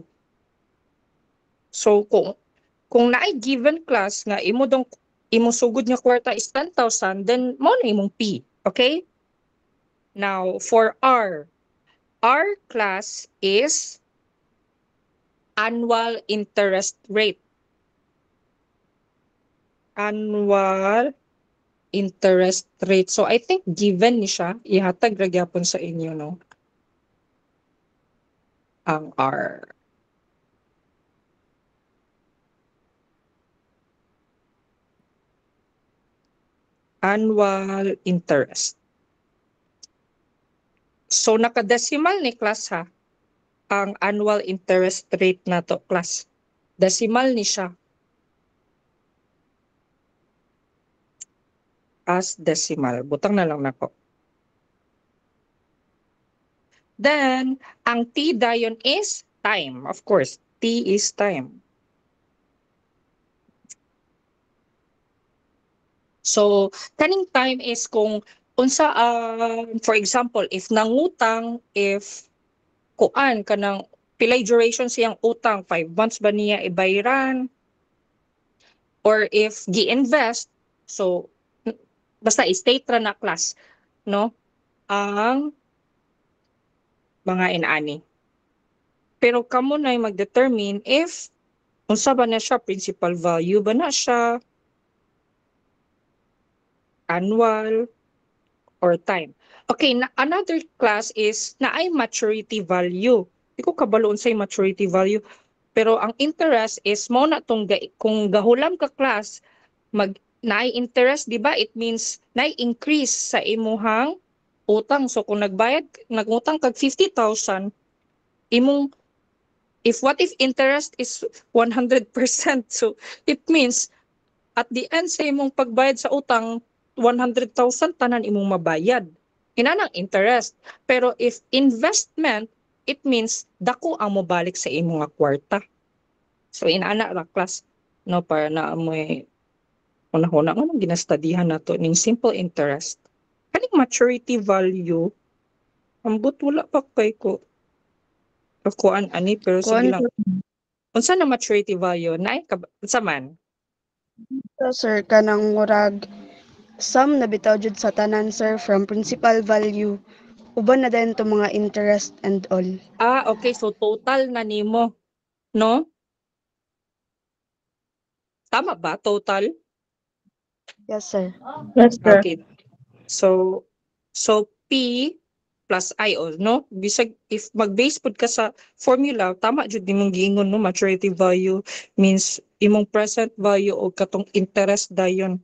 So kung naay given class nga imo sugod nga kwarta is 10,000, then mo na imong P, okay? Now for R class is annual interest rate. Annual interest rate. So I think given ni siya, ihatag ra gyapon sa inyo no. Ang R. Annual interest. So nakadesimal ni class ha, ang annual interest rate na to class. Decimal ni siya. As decimal. Butang na lang nako. Then, ang T dayon is time. Of course, T is time. So, kaning time is kung unsa for example, if nangutang, if kuan kanang pilay duration siyang utang, 5 months ba niya ibayaran? Or if gi-invest, so basta state ra na class, no? Ang mga inani. Pero kamo na mag-determine if unsa ba na siya, principal value ba na siya, annual, or time. Okay, another class is na ay maturity value. Di ko kabalo unsay maturity value. Pero ang interest is mo na tong kung gahulam ka class, naay interest, di ba? It means naay increase sa imuhang utang. So kung nagutang kag 50,000, what if interest is 100%? So it means at the end sa imong pagbayad sa utang, 100,000 tanan imong mabayad. Inanang interest. Pero if investment, it means dako ang mobalik sa imong nga kwarta. So inana ra class no para na amoy una-una nga ginastadihan nato ning simple interest. Kaning maturity value, ambot wala pa kay ko. Kuan ani pero sige Kuan lang. Unsa na maturity value? Naay unsa man? sir kanang murag sum na bitaw jud sa tanan sir from principal value uban na din to mga interest and all. Okay, so total na nimo, no? Tama ba total? Yes sir. Yes, sir. Okay. So P plus I, no? Bisag if mag-base pud ka sa formula, tama jud nimong giingon no, maturity value means imong present value o katong interest dayon.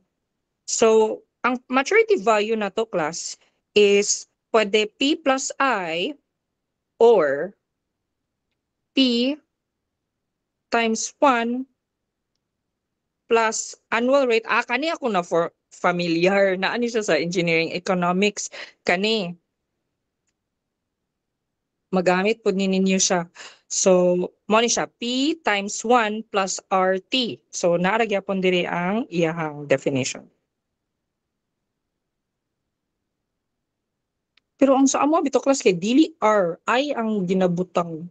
So ang maturity value na to class is pwede P plus I or P times 1 plus annual rate. Kani ako na for familiar na ani siya sa engineering economics. Kani magamit po ninyo siya. So mo ni siya P times 1 plus RT. So naaragyapon diri ang iyahang definition. Pero ang sa amo bito class kay dili R, I ang ginabutang.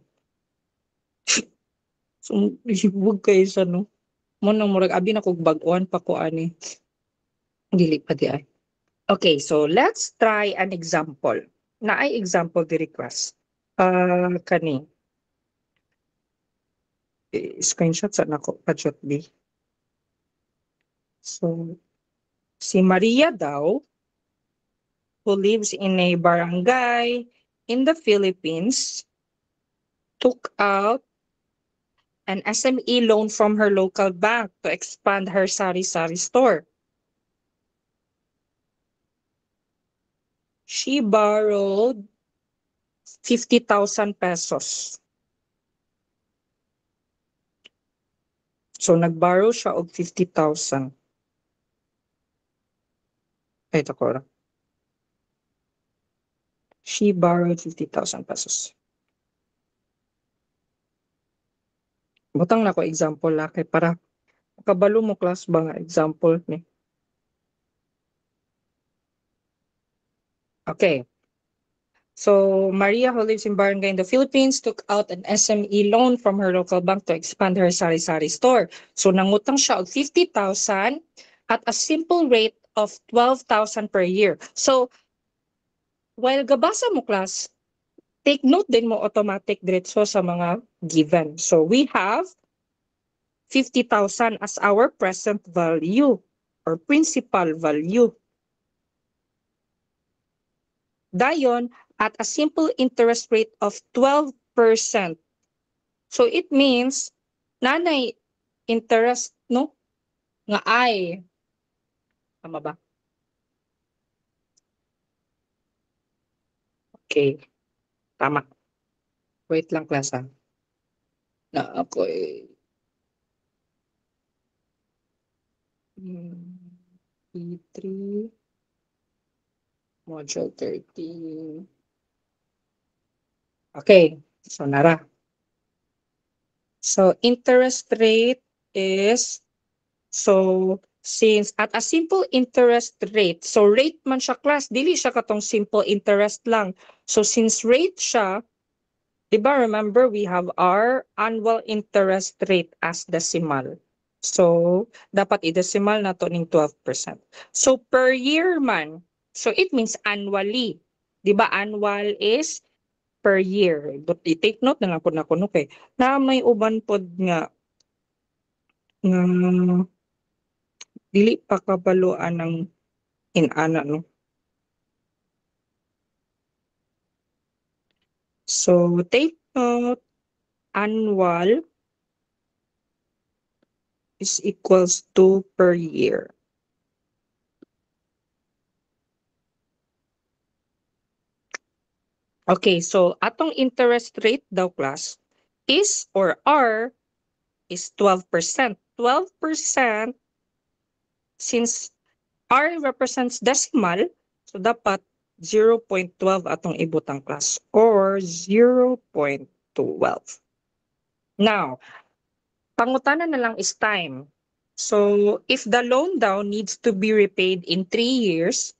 So hibog kayo sa no. Mo nang murag abi na kog bag-on pa ko ani. Dili pa di ay. Okay, so let's try an example. Na ay example diri class. Kani. Screenshot sa nako pajot bi. So si Maria daw who lives in a barangay in the Philippines took out an SME loan from her local bank to expand her sari-sari store. She borrowed 50,000 pesos. So nagborrow siya og 50,000. Ay, ito ko. She borrowed 50,000 pesos. Butang na ko example kay para kabalo mo class ba nga example ni. Okay. So Maria, who lives in Barangay in the Philippines, took out an SME loan from her local bank to expand her sari-sari store. So nangutang siya og 50,000 at a simple rate of 12,000 per year. So while gabasa mo class, take note din mo automatic diretso sa mga given. So we have 50,000 as our present value or principal value. Dayon at a simple interest rate of 12%. So it means nanay interest no nga ay tama ba? Okay. Tama. Wait lang class ha. Na ako E3 module 13. Okay, so nara. So interest rate is since at a simple interest rate, so rate man siya class, dili siya katong simple interest lang. So since rate siya, di ba remember we have our annual interest rate as decimal. So dapat i-decimal na to ning 12%. So per year man, so it means annually. Di ba annual is per year. But i-take note na lang po na kuno kay na may uban pod nga dili pa kabaluan ng inana no. So take note annual is equals to per year. Okay, so atong interest rate daw class is or R is 12%. 12% since R represents decimal, so dapat 0.12 atong ibutang class or 0.12. Now, pangutana na lang is time. So if the loan daw needs to be repaid in 3 years,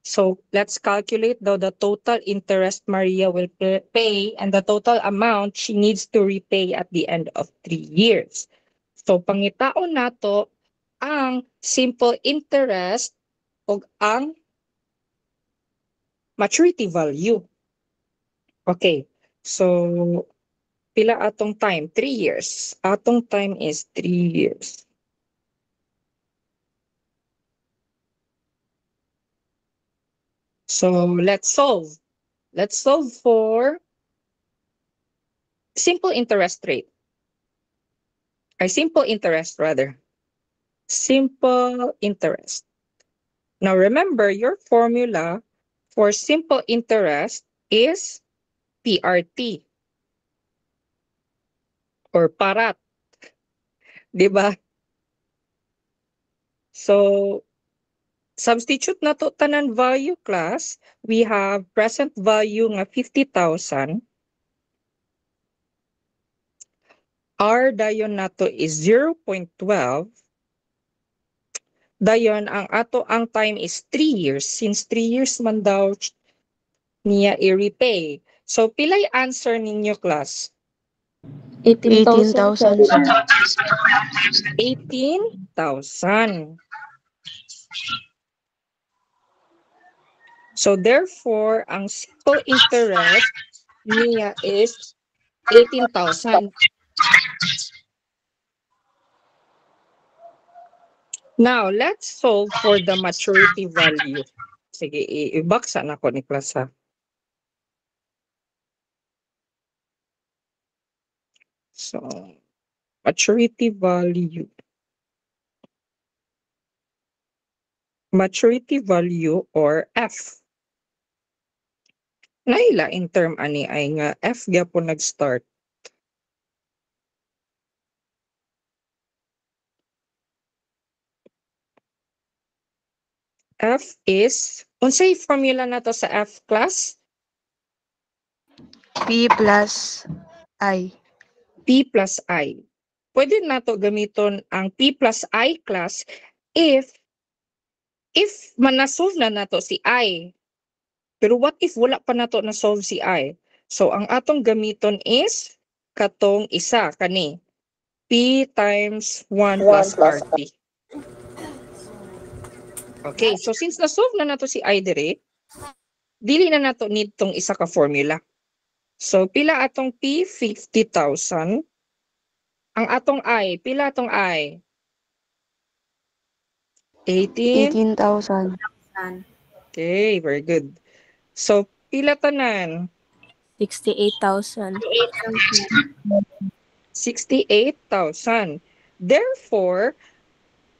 so let's calculate daw the total interest Maria will pay and the total amount she needs to repay at the end of 3 years. So pangitaon nato ang simple interest o ang maturity value. Okay, so pila atong time? 3 years. Atong time is 3 years. So let's solve. Let's solve for simple interest rate. Or simple interest rather. Simple interest. Now remember your formula for simple interest is PRT or parat. Diba? So substitute na to tanan value class. We have present value nga 50,000. R dayon nato is 0.12. Dayon ang ato ang time is 3 years. Since 3 years man daw niya i-repay. So pilay answer ninyo class? 18,000, 18,000, sir. 18,000. So therefore, ang simple interest niya is 18,000. Now, let's solve for the maturity value. Sige, ibaksa na ko ni class ha. So, maturity value. Maturity value or F. Naila in term ani ay nga F gyapon nag-start. F is, unsay formula na to sa F class? P plus I. P plus I. Pwede na to gamiton ang P plus I class if manasolve na nato si I. Pero what if wala pa nato na solve si I? So ang atong gamiton is katong isa kani P times 1 plus RT. Okay, so since na-solve na nato si I dire, dili na nato need tong isa ka formula. So pila atong P? 50,000. Ang atong I, pila atong I? 18. 18,000. Okay, very good. So pila tanan? 68,000. 68,000. Therefore,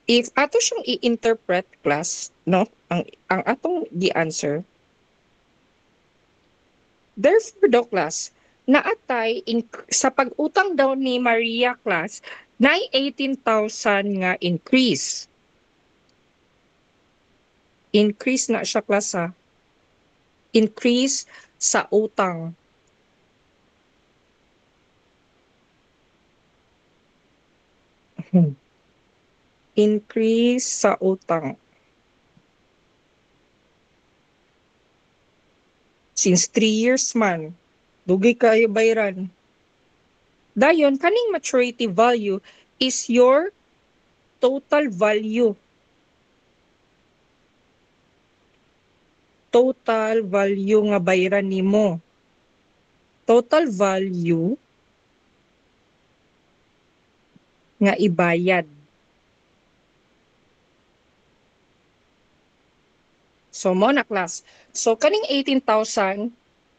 if ato siyang i-interpret class, no? Ang atong gi-answer. Therefore daw class, naatay sa pag-utang daw ni Maria class, na 18,000 nga increase. Increase na siya class ha. Increase sa utang. Increase sa utang. Since 3 years man, dugay kayo bayran. Dayon, kaning maturity value is your total value. Total value nga bayran nimo. Total value nga ibayad. So mo na class. So kaning 18,000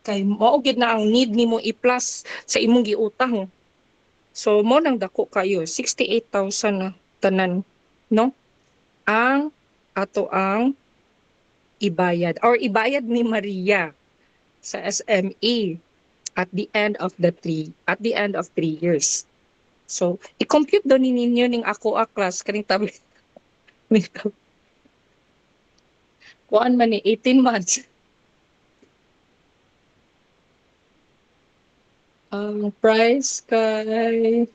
kay mao gid na ang need nimo i-plus sa imong giutang. So mo nang dako kayo 68,000 na tanan, no? Ang ato ang ibayad or ibayad ni Maria sa SME at the end of 3 years. So i-compute daw ninyo ning ako a class kaning tablet. Kuan man ni 18 months. Ang price kay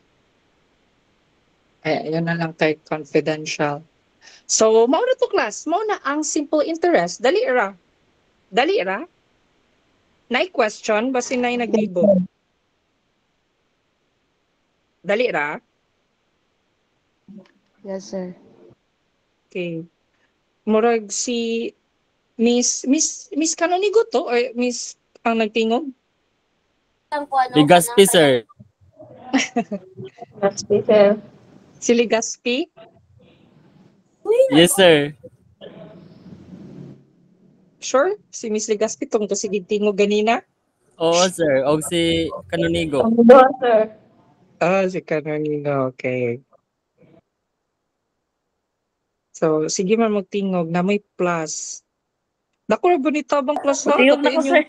ayun na lang kay confidential. So, mao na to class, mao na ang simple interest. Dali ra. Dali ra. Nay question basin nay naglibo. Dali ra. Yes, sir. Okay. Murag si Miss Canonigo to or Miss ang nagtingog? Ligaspi, sir. That's sir. Si Ligaspi? Yes, sir. Sure? Si Miss Ligaspi tong to si tingog ganina? Oo, sir. O si Canonigo. Ang buwan, sir. Ah, si Canonigo. Okay. So, sige man magtingog na may plus. Dako ra bonita bang plus ha? Tiyog na ko, sir.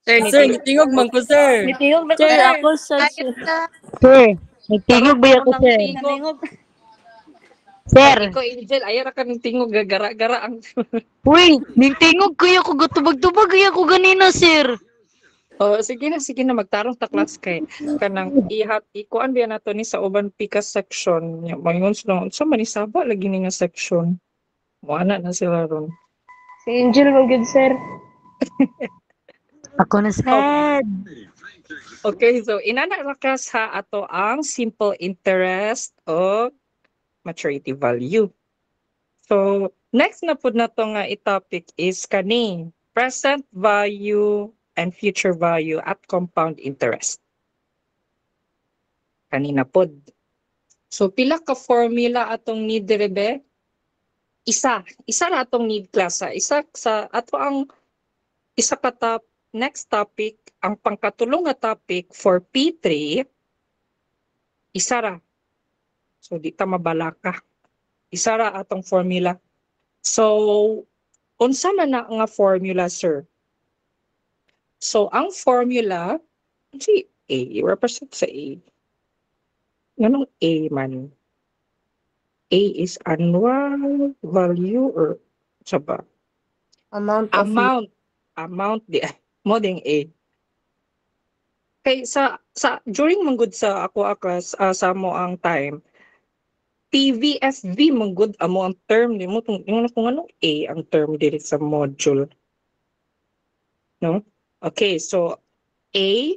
Sir, nitingog man ko, sir. Tiyog na ko, Sir, sir. ako, sir. Sir, nagtingog ba ako, sir? Sir, Iko Angel, ayaw ra ka ng tingog gagara-gara ang uy, nagtingog kuya ko gatubag-tubag kuya ko ganina, sir. Oh, sige na magtarong ta class kay kanang ikuan biya nato ni sa uban pika section. Mayon sa manisaba lagi ni nga section. Mo ana na sila ron. Si Angel, mo good, sir. Ako na sad. Okay, so inanarakas ha ato ang simple interest o maturity value. So next na pud nato nga i-topic is kani present value and future value at compound interest. Kanina pod. So pila ka formula atong need diri be? Isa ra atong need class ha. Isa sa ato ang isa ka next topic, ang pangkatulong nga topic for P3, isa ra. So di ta mabalaka. Isa ra atong formula. So unsa man na nga formula, sir? So ang formula si A represent sa A. Nganong A man? A is annual value or sa ba? Amount di mo ding A. Kay sa during manggod sa ako class sa mo ang time PVFV manggod amo ang term nimo yung kung anong A ang term diri sa module. No? Okay, so A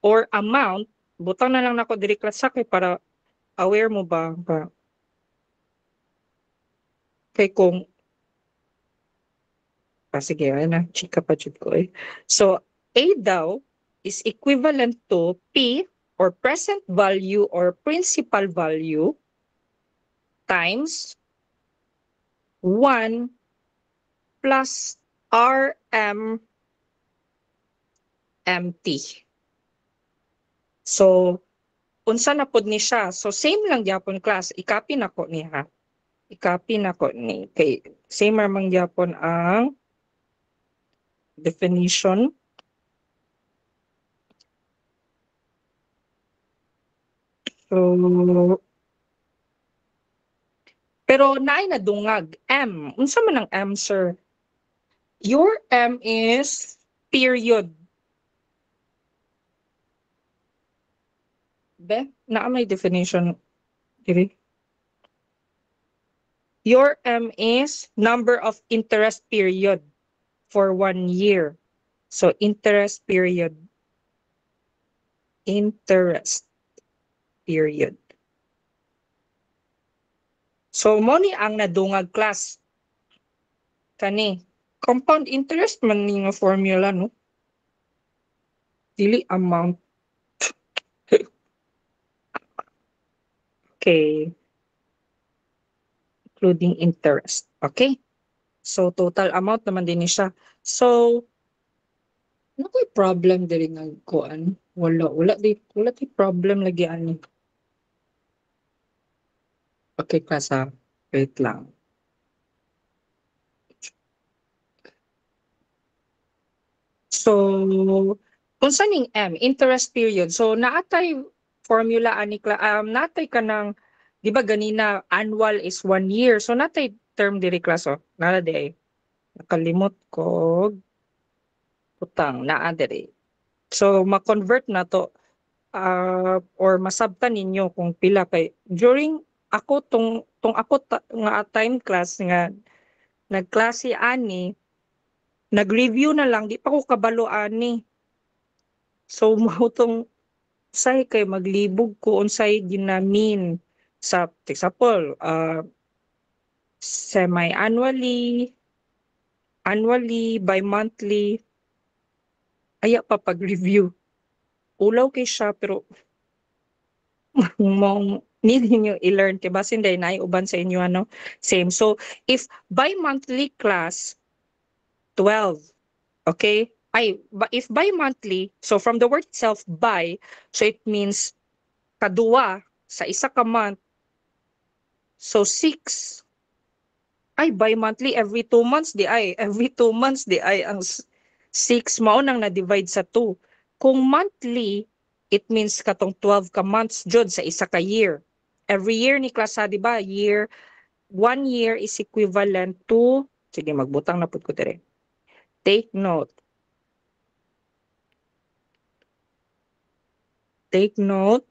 or amount, butang na lang nako diri class kay para aware mo ba? Kay kung sige, na chika pa jud ko eh. So A daw is equivalent to P or present value or principal value times 1 plus RM MT. So, unsa na pod ni siya? So, same lang gyapon class. I-copy na ko niya. I-copy na ko ni. Kay, same ramang gyapon ang definition. So, pero naay nadungag. M. Unsa man ang M, sir? Your M is period. Be, naa may definition diri. Your M is number of interest period for 1 year. So interest period. Interest period. So mo ni ang nadungag class. Kani compound interest man ni nga formula, no? Dili amount. Okay. Including interest. Okay? So, total amount naman din siya. So, ano ko'y problem diri nga kuan? Wala di problem lagi ani. Okay, klasa. Wait lang. So, unsa ning M? Interest period. So, naatay formula ani natay kanang di ba ganina annual is 1 year. So, natay term diri klaso. Nara di ay. Nakalimot ko. Putang, naa diri. So, ma-convert na to or masabtan ninyo kung pila kay during ako tong ako nga time class nga nagklase ani nag-review na lang di pa ko kabalo ani. So mo tong say kay maglibog ko unsay ginamin sa example semi-annually, annually, bi-monthly, aya pa pag-review. Ulaw kay siya pero mong need niyo i-learn kay basin day na uban sa inyo ano same. So if bi-monthly class 12, okay, if bi-monthly, so from the word itself bi, so it means kaduwa sa isa ka month. So 6 ay bi-monthly every 2 months di ay ang 6 mao nang na-divide sa 2. Kung monthly, it means katong 12 ka months jud sa isa ka year. Every year ni klasa, di ba? 1 year is equivalent to, sige magbutang na pud ko dire. Take note. Take note.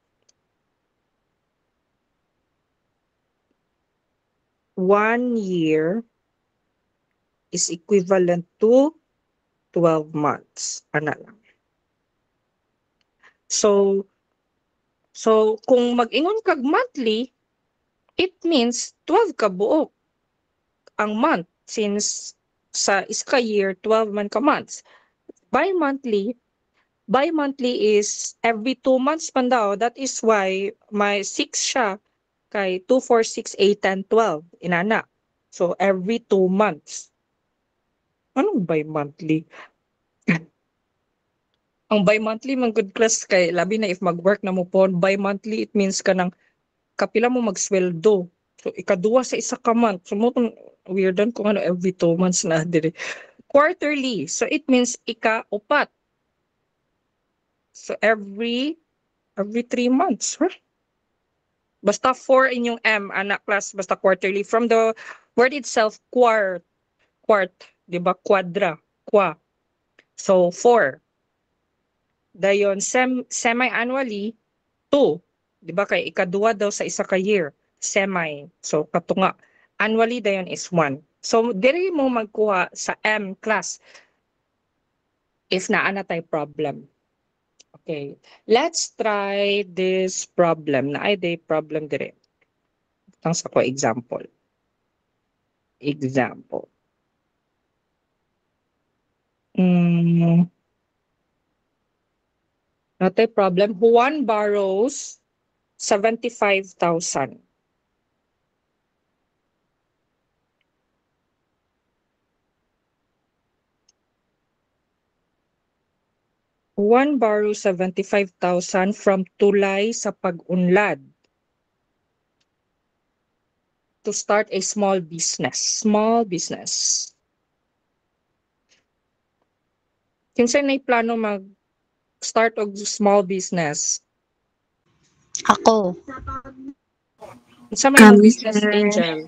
1 year is equivalent to 12 months. Ana lang. So kung mag-ingon kag monthly, it means 12 ka buok ang month since sa iska year 12 man ka months. Bi-monthly is every 2 months man daw. That is why may 6 siya kay 2, 4, 6, 8, 10, 12 inana. So every 2 months. Anong bi-monthly? Ang bi-monthly man good class kay labi na if mag-work na mo po bi-monthly, it means kanang kapila mo magsweldo. So ikaduwa sa isa ka month. So mo weirdan kung ano every 2 months na dire. Quarterly. So it means ika-upat. So every 3 months. Huh? Basta 4 inyong M, anak class, basta quarterly. From the word itself, quart, di ba? Quadra, qua. So 4. Dayon, semi-annually, 2. Di ba? Kay ikaduwa daw sa isa ka year. Semi. So katunga. Annually, dayon is 1. So, diri mo magkuha sa M class if naana tay problem. Okay. Let's try this problem. Naay day problem dire. Tang sa ko example. Natay problem. Juan borrows 75,000. Juan borrows 75,000 from Tulay sa Pag-unlad to start a small business. Kinsa nay plano mag-start og small business? Ako. Unsa man yung business, Angel?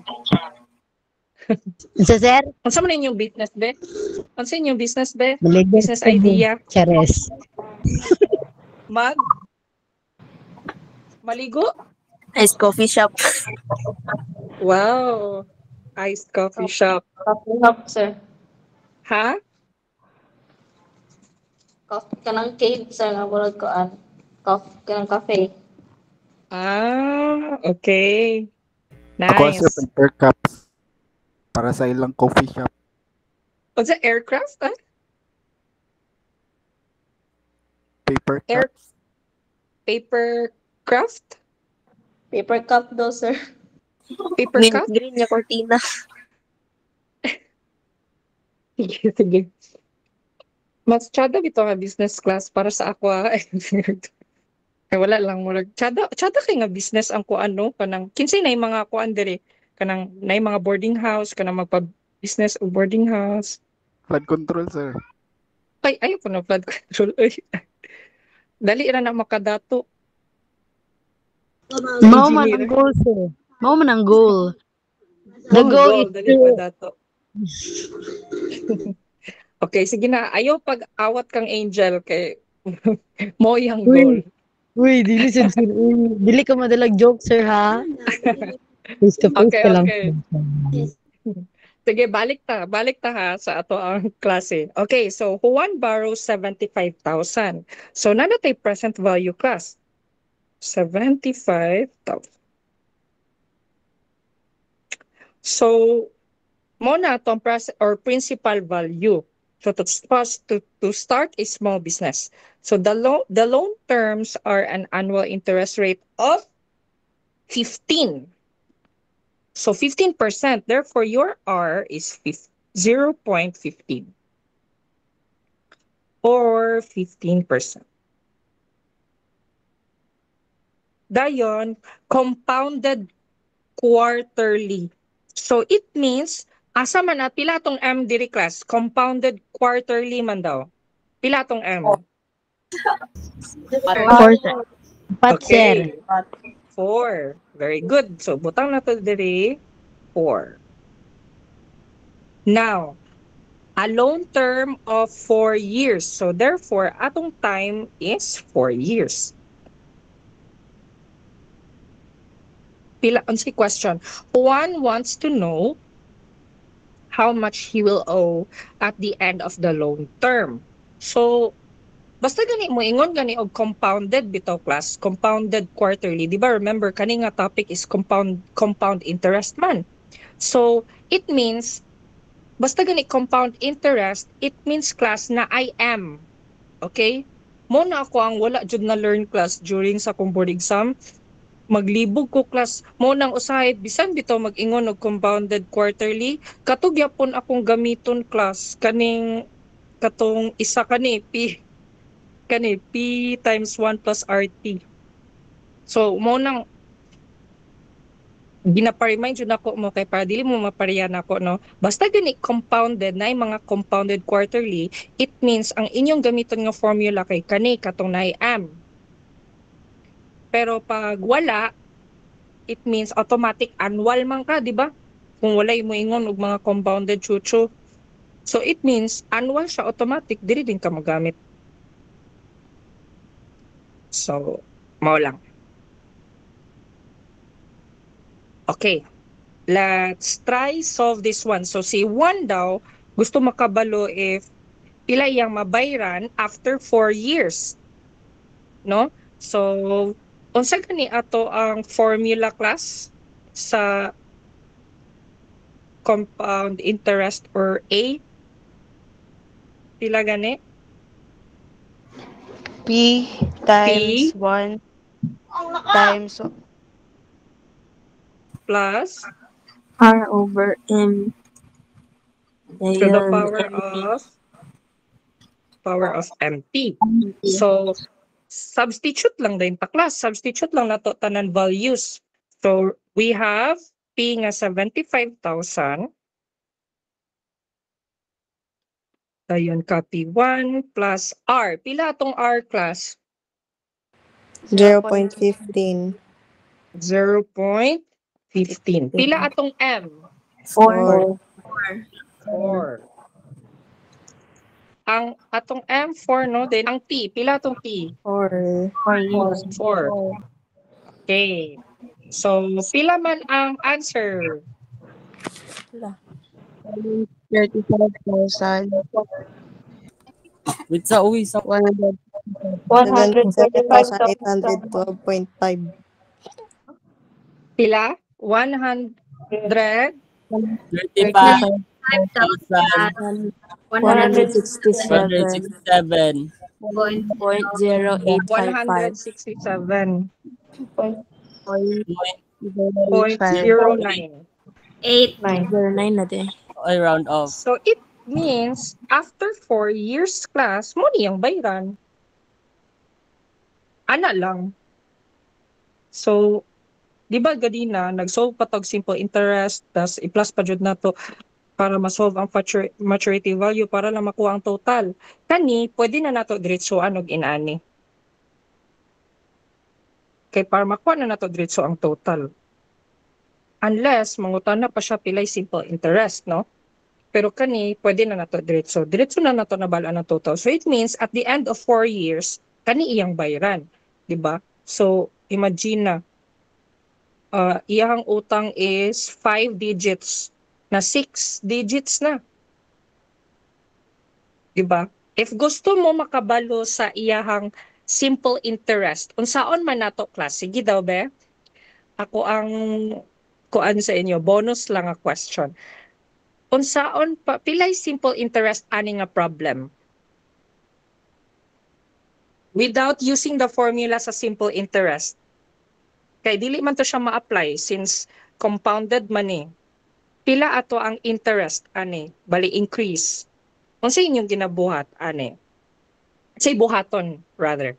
Sa sir? Unsa man yung business, be? Unsa yung business, be? Maligo Business idea? Chares. Maligo? Ice coffee shop. Wow. Iced coffee shop. Coffee shop, sir. Ha? Coffee ka ng cave, sir. Nabulod ko an. Coffee ka ng cafe. Ah, okay. Ako Nice. sa paper cups para sa ilang coffee shop. What's that, aircraft? Ah? Paper Air- cups. Paper craft? Paper cup daw, sir. Paper cup? Green niya cortina. Sige. Mas tsada bito nga business class para sa ako. Ay wala lang mo tsada kay nga business ang kuan no kanang kinsay nay mga kuan diri kanang nay mga boarding house kanang magpa-business o boarding house. Flood control, sir. Ay ayo po na flood control. Ay. Dali ra na makadato. Mao man ang goal, sir. Mao man ang goal. The goal is dali to... madato. Okay, sige na. Ayaw pag-awat kang Angel kay mo yung goal. Uy, dili sir. Uy, dili ka madalag joke, sir, ha? Face to face Okay, ka lang. okay. Sige, balik ta ha sa ato ang klase. Okay, so Juan borrows 75,000. So nanatay present value class. 75,000. So mo na tong principal value. So to start a small business. So the loan terms are an annual interest rate of 15. So 15%. Therefore, your R is 0.15 or 15%. Dayon, compounded quarterly. So it means asa man at pila tong M diri class? Compounded quarterly man daw. Pila tong M? 4, sir. Pat, sir. 4. Very good. So butang na to diri 4. Now, a loan term of 4 years. So therefore, atong time is 4 years. Pila unsay question? Juan wants to know how much he will owe at the end of the loan term. So, basta gani mo ingon gani og compounded bitaw class, compounded quarterly. Di ba remember kani nga topic is compound interest man. So, it means basta gani compound interest, it means class na I am. Okay? Mo na ako ang wala jud na learn class during sa kong board exam. Maglibog ko class mo nang usahay bisan bitaw mag-ingon og compounded quarterly katog yapon akong gamiton class kaning katong isa kani P times 1 plus RT. So mo nang ginapa-remind yun ako mo kay para dili mo mapariya nako no. Basta gani compounded na mga compounded quarterly, it means ang inyong gamiton nga formula kay kani katong na am. Pero pag wala, it means automatic annual man ka, di ba? Kung wala mo ingon og mga compounded chuchu. So it means annual siya automatic, dili din ka magamit. So, mao lang. Okay. Let's try solve this one. So si Juan daw gusto makabalo if pila iyang mabayran after 4 years. No? So unsa gani ato ang formula class sa compound interest or A? Pila gani? P times 1 times Plus R over M. to the Ayun. power of MP. So substitute lang din ta class. Substitute lang nato tanan values. So we have P nga 75,000. Dayon copy 1 plus R. Pila atong R class? 0.15. 0.15. Pila atong M? 4. 4. Ang atong M 4 no, then ang P, pila atong P? 4. 4. Okay. So pila man ang answer? 35,000. Wait sa uwi sa 100. 77,812.5. Pila? 100 35,167. 167.0855. 167.09. 09 na din. Ay, round off. So it means after 4 years class, mo niyang bayran. Ana lang. So, di ba gadina, nag-solve pa tog simple interest, tas i-plus pa jud na to para ma-solve ang maturity value para lang makuha ang total. Kani, pwede na nato diretsoan og inani. Kay para makuha na nato diretso ang total. Unless, mangutan na pa siya pilay simple interest, no? Pero kani, pwede na nato diretso. Diretso na nato nabalaan ang total. So it means, at the end of 4 years, kani iyang bayaran. Diba? So, imagine na, iyang utang is 5 digits na 6 digits na. Diba? If gusto mo makabalo sa iyahang simple interest, unsaon man nato class? Sige daw, be? Ako ang kuan sa inyo, bonus lang a question. Unsaon pa, pilay simple interest ani nga problem? Without using the formula sa simple interest. Kay dili man to siya ma-apply since compounded man eh. Pila ato ang interest ani, bali increase. Unsa inyong ginabuhat ani? Say buhaton rather.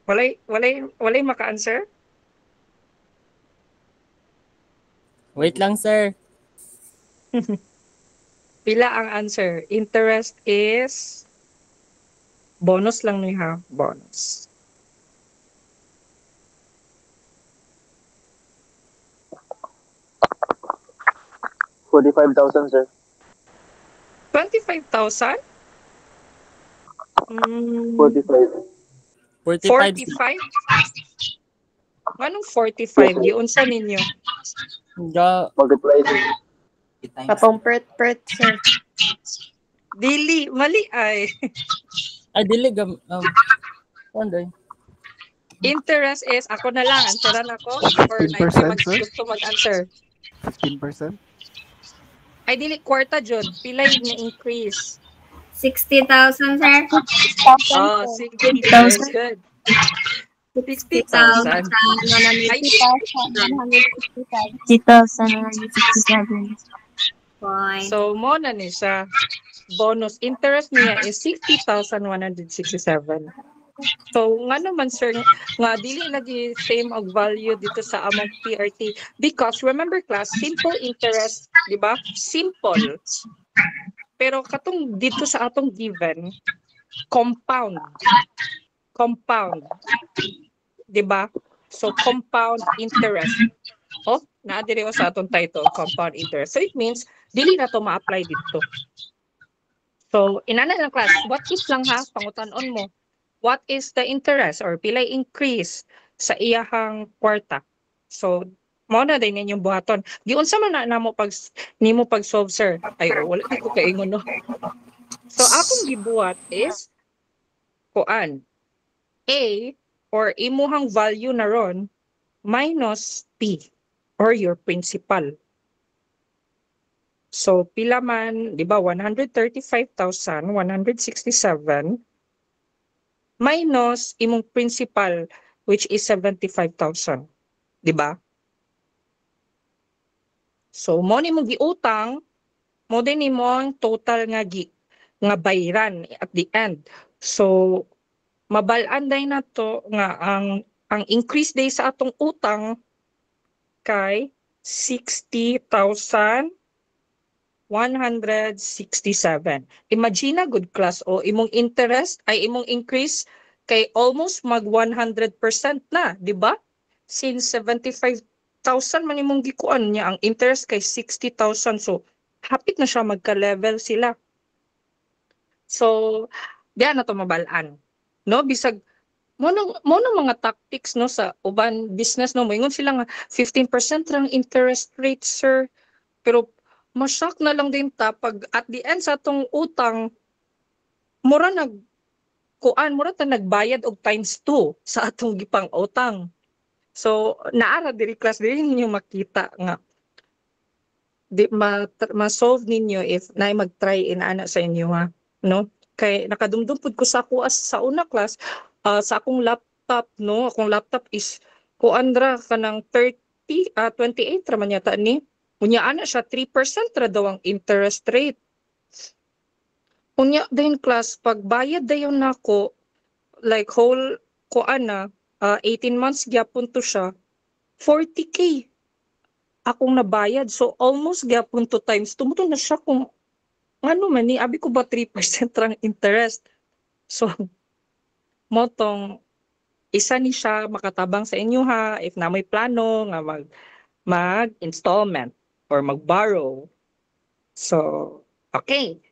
Walay maka-answer? Wait lang, sir. Pila ang answer? Interest is bonus lang ni ha, bonus. $45,000, sir. 25,000? 45. 45. 45? Nganong 45 giunsa ninyo? Ga, Katong pret, sir. Dili, mali ay. ay, dili, ano Interest is, ako na lang, answeran ako? Or 15%, na may sir? gusto mag-answer? 15%? Ay, dili, kwarta, Jod. Pilay na increase. 60,000, sir. Oh, 60. Very good. 60,000. Ay, 60,167. Point. so, mo na ni siya. Bonus interest niya is 60,167. So, nga naman, sir, nga dili lagi same og value dito sa among PRT. Because, remember class, simple interest, di ba? Simple. Pero katong dito sa atong given, compound. Compound. Di ba? So, compound interest. Oh, naadiri ko sa atong title, compound interest. So, it means, dili na to ma-apply dito. So, inana lang class, what is lang ha, pangutanon mo, what is the interest or pilay increase sa iyahang kwarta? So, mao na din ninyong buhaton. Giunsa man na namo pag nimo pag-solve, sir? Ay, wala di ko kaingon, no? So, akong gibuhat is, kuan, A, or imuhang value na ron, minus P, or your principal. So, pila man, di ba, 135,167 minus imong principal, which is 75,000. Di ba? So, mo ni mong giutang, mo din ni mo ang total nga bayran at the end. So, mabalaan day na to nga ang increase day sa atong utang kay 60,167. Imagine good class o imong interest ay imong increase kay almost mag 100% na, di ba? Since 75,000 man imong gikuan niya, ang interest kay 60,000. So, hapit na siya magka-level sila. So, diyan na to mabalaan. No, bisag mo nang mga tactics no sa uban business no, moingon sila nga 15% lang interest rate, sir. Pero ma-shock na lang din ta pag at the end sa atong utang mura ta nagbayad og times 2 sa atong gipang utang. So naara diri class diri ninyo makita nga di ma-solve ninyo if naay mag-try ana sa inyo ha, no? Kay nakadumdum pud ko sa ako sa una class, sa akong laptop, no? Akong laptop is kuandra kanang 28 ra man yata ni. Unya ana siya 3% ra daw ang interest rate. Unya din class pagbayad dayon nako like whole ko 18 months gyapon to siya 40K akong nabayad. So almost gyapon to times tumuto na siya kung ano man ni abi ko ba 3% rang interest. So motong isa ni siya makatabang sa inyo ha if na may plano nga mag-installment or mag-borrow. So, okay.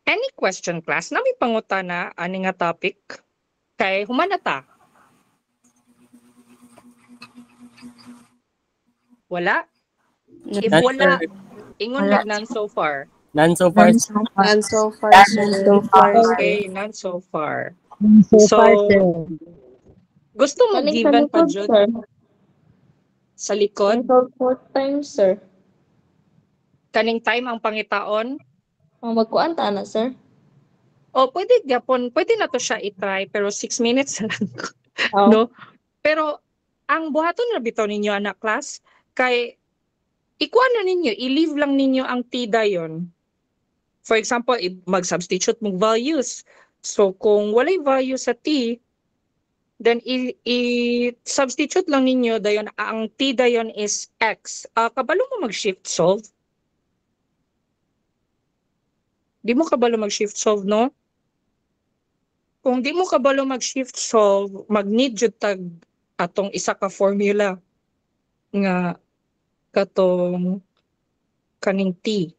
Any question, class? Nami pangutana ani nga topic? Kay humanata. Wala? If None, wala, sir. ingon lang none so far. None so far. And so far, sir. Okay, none so far. So far, So, sir. gusto mo Kaning sa given pa likod, jud sir. sa likod? Cancel 4 times, sir. Kaning time ang pangitaon? Ang magkuan ta na, sir. O, pwede na to siya i-try, pero 6 minutes na lang. Oh. No? Pero, ang buhaton na bitaw ninyo, anak class, kay, ikuha na ninyo, i-leave lang ninyo ang T dayon. For example, mag-substitute mong values. So, kung walay value sa T, then i-substitute lang ninyo dayon, ang T dayon is X. Kabalo mo mag-shift solve? Di mo kabalo mag-shift solve, no? Kung di mo kabalo mag-shift solve, mag-need jud tag atong isa ka formula nga katong kaning T.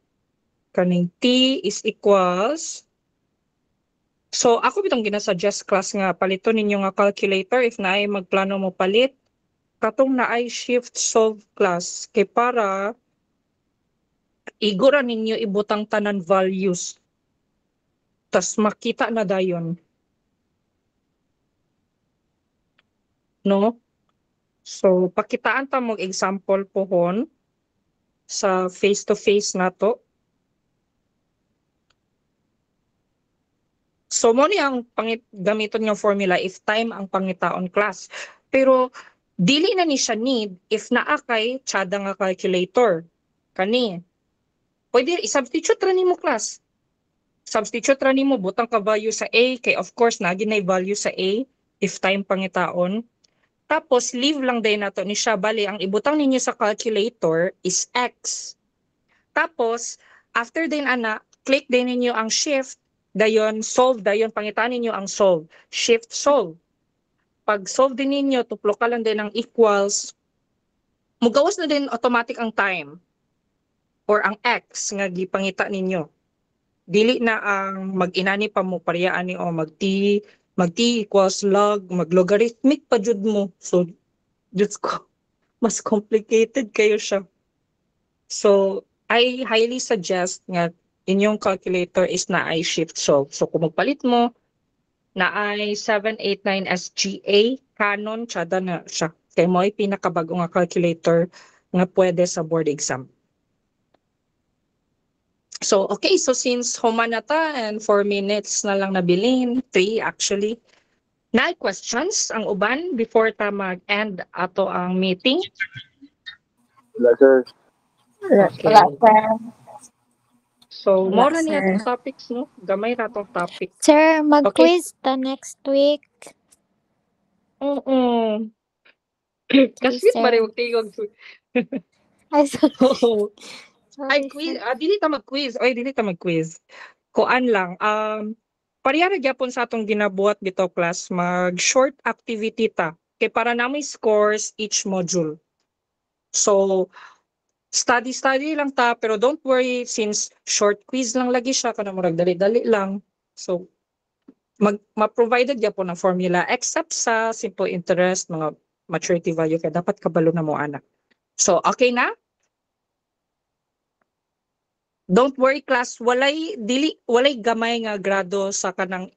Kaning T is equals, so ako bitong ginasuggest class nga paliton ninyo nga calculator if naay magplano mo palit. katong na ay shift solve class kay para igura ninyo ibutang tanan values tas makita na dayon, no? So pakitaan ta mo example pohon sa face to face nato. So mo ni ang gamiton nga formula if time ang pangitaon class. Pero dili na ni siya need if naa kay tsada nga calculator. Kani. Pwede i-substitute ra nimo class. Substitute ra nimo butang ka value sa A kay of course na ginay value sa A if time pangitaon. Tapos leave lang din nato ni siya bali ang ibutang ninyo sa calculator is X. Tapos after din ana click din ninyo ang shift dayon solve dayon pangitaan ninyo ang solve, shift solve. Pag solve din ninyo tuplo ka lang din ang equals, mugawas na din automatic ang time or ang X nga gipangita ninyo. Dili na ang mag-inani pa mo parehaan ni o mag-t equals log, mag-logarithmic pa jud mo. So Diyos ko, mas complicated kayo siya. So I highly suggest nga inyong calculator is na ay shift solve. So kung magpalit mo na ay 789 SGA Canon tsada na siya. Kay mo ay pinakabago nga calculator nga pwede sa board exam. So okay, so since human na ta and 4 minutes na lang nabilin, 3 actually. Na questions ang uban before ta mag-end ato ang meeting? Wala, sir. Okay. So, Wala, mora niya sir. itong topics, no? Gamay na itong topic. Sir, mag-quiz ta next week. Oo. Kasi sir. pare, huwag tayo Ay, sorry. Oo. Ay, Sorry, quiz. sir. Dili ta mag-quiz. Oy, dili ta mag-quiz. Kuan lang. Pariyara gyapon sa atong ginabuhat bitaw class, mag-short activity ta. Kay para na may scores each module. So, study lang ta, pero don't worry since short quiz lang lagi siya, kana murag dali-dali lang. So, ma-provided gyapon ang formula except sa simple interest, mga maturity value, kaya dapat kabalo na mo anak. So, okay na? Don't worry class, walay gamay nga grado sa kanang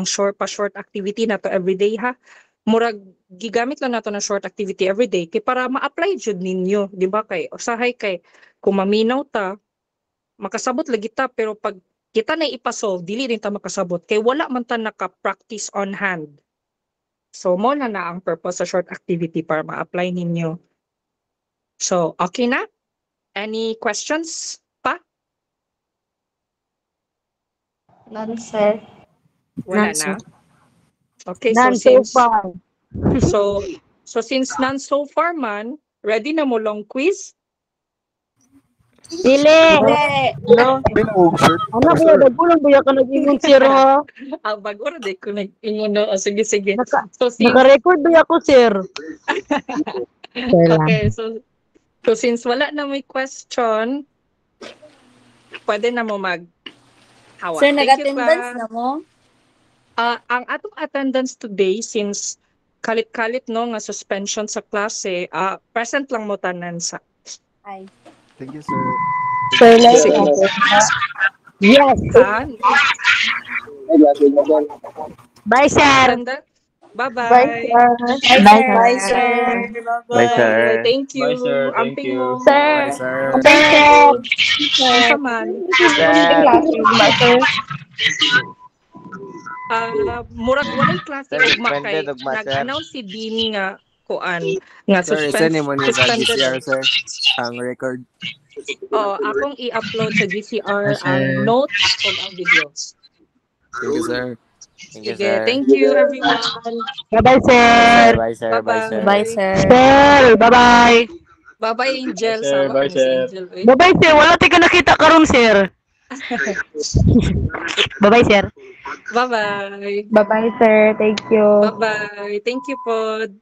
short activity na to everyday ha. Murag gigamit lang nato na short activity everyday kay para ma-apply jud ninyo, di ba kay usahay kay kung maminaw ta makasabot lagi ta pero pag kita na ipasolve dili din ta makasabot kay wala man ta naka-practice on hand. So mo na ang purpose sa short activity para ma-apply ninyo. So okay na? Any questions? None, sir. Wala None, na. sir. Okay, None so so since far. so since none so far man, ready na mo long quiz? Dili. Ano? Short. Anak ko, nagkulang ba ka nag-ingon sir ha? Bago ra day ko nag-ingon no. Sige. So since Naka-record ba ako sir? Sir lang. okay, so since wala na may question, pwede na mo mag hawa. Sir, Thank you, nag-attendance class. na mo? Ang atong attendance today since kalit-kalit no nga suspension sa klase, present lang mo tanan sa. Ay. Thank you, sir. Sir lang. Sige. Yes. Bye sir. Attendance? Bye-bye. Bye, sir. Bye, sir. Thank you. Bye, sir. Thank Amping you. mo. Sir. sir. Sa man. Murag walay klase Sir, ugma kay suspended ugma, sir. nag-announce si Dean nga kuan nga Sir, isa ni mo ni sa suspended. GCR, sir. Ang record. Akong i-upload sa GCR Yes, ang sir. notes o ang videos. Thank you, sir. Thank you, Sige, sir. thank you everyone. Bye-bye sir. Bye, sir. Bye, sir. Bye, sir. Sir, bye-bye. Bye-bye Angel. Bye, sir. Sama Bye, kami si sir. Angel. eh. Bye-bye sir. Wala tayo ka nakita karon sir. Bye-bye sir. Bye-bye. Bye-bye, sir. Thank you. Bye-bye. Thank you, Pod.